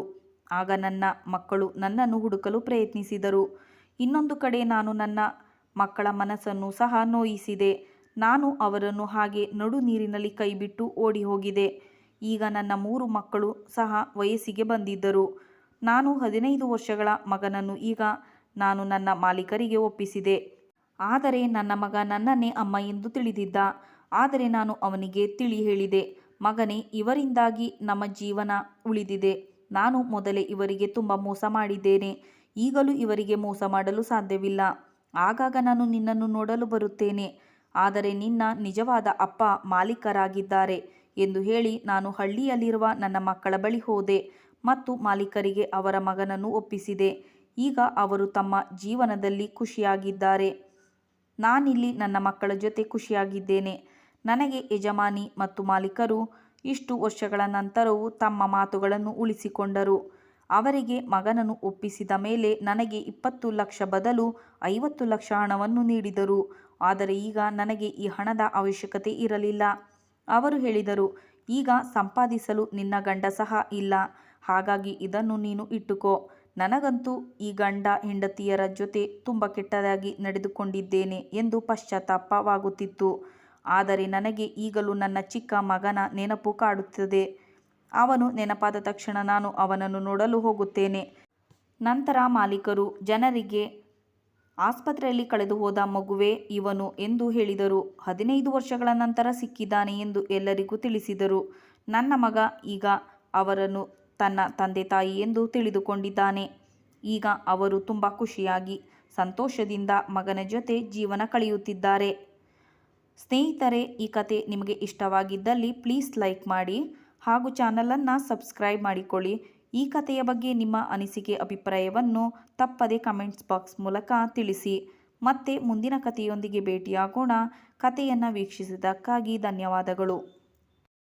ಆಗ ನನ್ನ ಮಕ್ಕಳು ನನ್ನನ್ನು ಹುಡುಕಲು ಪ್ರಯತ್ನಿಸಿದರು. ಇನ್ನೊಂದು ಕಡೆ ನಾನು ನನ್ನ ಮಕ್ಕಳ ಮನಸ್ಸನ್ನು ಸಹ ನೋಯಿಸಿದೆ. ನಾನು ಅವರನ್ನು ಹಾಗೆ ನಡು ನೀರಿನಲ್ಲಿ ಕೈಬಿಟ್ಟು ಓಡಿ ಹೋಗಿದೆ. ಈಗ ನನ್ನ 3 ಮಕ್ಕಳು ಸಹ ವಯಸ್ಸಿಗೆ ಬಂದಿದ್ದರು. ನಾನು 15 ವರ್ಷಗಳ ಮಗನನ್ನು ಈಗ ನಾನು ನನ್ನ ಮಾಲೀಕರಿಗೆ ಒಪ್ಪಿಸಿದೆ. ಆದರೆ ನನ್ನ ಮಗ ನನ್ನನ್ನೇ ಅಮ್ಮ ಎಂದು ತಿಳಿದಿದ್ದ. ಆದರೆ ನಾನು ಅವನಿಗೆ ತಿಳಿ ಹೇಳಿದೆ, ಮಗನೇ, ಇವರಿಂದಾಗಿ ನಮ್ಮ ಜೀವನ ಉಳಿದಿದೆ. ನಾನು ಮೊದಲೇ ಇವರಿಗೆ ತುಂಬ ಮೋಸ ಮಾಡಿದ್ದೇನೆ. ಈಗಲೂ ಇವರಿಗೆ ಮೋಸ ಮಾಡಲು ಸಾಧ್ಯವಿಲ್ಲ. ಆಗಾಗ ನಾನು ನಿನ್ನನ್ನು ನೋಡಲು ಬರುತ್ತೇನೆ. ಆದರೆ ನಿನ್ನ ನಿಜವಾದ ಅಪ್ಪ ಮಾಲೀಕರಾಗಿದ್ದಾರೆ ಎಂದು ಹೇಳಿ ನಾನು ಹಳ್ಳಿಯಲ್ಲಿರುವ ನನ್ನ ಮಕ್ಕಳ ಬಳಿ ಹೋದೆ ಮತ್ತು ಮಾಲೀಕರಿಗೆ ಅವರ ಮಗನನ್ನು ಒಪ್ಪಿಸಿದೆ. ಈಗ ಅವರು ತಮ್ಮ ಜೀವನದಲ್ಲಿ ಖುಷಿಯಾಗಿದ್ದಾರೆ. ನಾನಿಲ್ಲಿ ನನ್ನ ಮಕ್ಕಳ ಜೊತೆ ಖುಷಿಯಾಗಿದ್ದೇನೆ. ನನಗೆ ಯಜಮಾನಿ ಮತ್ತು ಮಾಲೀಕರು ಇಷ್ಟು ವರ್ಷಗಳ ನಂತರವೂ ತಮ್ಮ ಮಾತುಗಳನ್ನು ಉಳಿಸಿಕೊಂಡರು. ಅವರಿಗೆ ಮಗನನ್ನು ಒಪ್ಪಿಸಿದ ಮೇಲೆ ನನಗೆ 20 ಲಕ್ಷ ಬದಲು 50 ಲಕ್ಷ ಹಣವನ್ನು ನೀಡಿದರು. ಆದರೆ ಈಗ ನನಗೆ ಈ ಹಣದ ಅವಶ್ಯಕತೆ ಇರಲಿಲ್ಲ. ಅವರು ಹೇಳಿದರು, ಈಗ ಸಂಪಾದಿಸಲು ನಿನ್ನ ಗಂಡ ಸಹ ಇಲ್ಲ. ಹಾಗಾಗಿ ಇದನ್ನು ನೀನು ಇಟ್ಟುಕೋ. ನನಗಂತೂ ಈ ಗಂಡ ಹೆಂಡತಿಯರ ಜೊತೆ ತುಂಬ ಕೆಟ್ಟದಾಗಿ ನಡೆದುಕೊಂಡಿದ್ದೇನೆ ಎಂದು ಪಶ್ಚಾತ್ತಾಪವಾಗುತ್ತಿತ್ತು. ಆದರೆ ನನಗೆ ಈಗಲೂ ನನ್ನ ಚಿಕ್ಕ ಮಗನ ನೆನಪು ಕಾಡುತ್ತದೆ. ಅವನು ನೆನಪಾದ ತಕ್ಷಣ ನಾನು ಅವನನ್ನು ನೋಡಲು ಹೋಗುತ್ತೇನೆ. ನಂತರ ಮಾಲೀಕರು ಜನರಿಗೆ ಆಸ್ಪತ್ರೆಯಲ್ಲಿ ಕಳೆದು ಹೋದ ಮಗುವೇ ಇವನು ಎಂದು ಹೇಳಿದರು. 15 ವರ್ಷಗಳ ನಂತರ ಸಿಕ್ಕಿದ್ದಾನೆ ಎಂದು ಎಲ್ಲರಿಗೂ ತಿಳಿಸಿದರು. ನನ್ನ ಮಗ ಈಗ ಅವರನ್ನು ತನ್ನ ತಂದೆ ತಾಯಿ ಎಂದು ತಿಳಿದುಕೊಂಡಿದ್ದಾನೆ. ಈಗ ಅವರು ತುಂಬ ಖುಷಿಯಾಗಿ ಸಂತೋಷದಿಂದ ಮಗನ ಜೊತೆ ಜೀವನ ಕಳೆಯುತ್ತಿದ್ದಾರೆ. ಸ್ನೇಹಿತರೆ, ಈ ಕತೆ ನಿಮಗೆ ಇಷ್ಟವಾಗಿದ್ದಲ್ಲಿ ಪ್ಲೀಸ್ ಲೈಕ್ ಮಾಡಿ ಹಾಗೂ ಚಾನಲನ್ನು ಸಬ್ಸ್ಕ್ರೈಬ್ ಮಾಡಿಕೊಳ್ಳಿ. ಈ ಕಥೆಯ ಬಗ್ಗೆ ನಿಮ್ಮ ಅನಿಸಿಕೆ ಅಭಿಪ್ರಾಯವನ್ನು ತಪ್ಪದೆ ಕಮೆಂಟ್ಸ್ ಬಾಕ್ಸ್ ಮೂಲಕ ತಿಳಿಸಿ. ಮತ್ತೆ ಮುಂದಿನ ಕಥೆಯೊಂದಿಗೆ ಭೇಟಿಯಾಗೋಣ. ಕಥೆಯನ್ನು ವೀಕ್ಷಿಸಿದ್ದಕ್ಕಾಗಿ ಧನ್ಯವಾದಗಳು.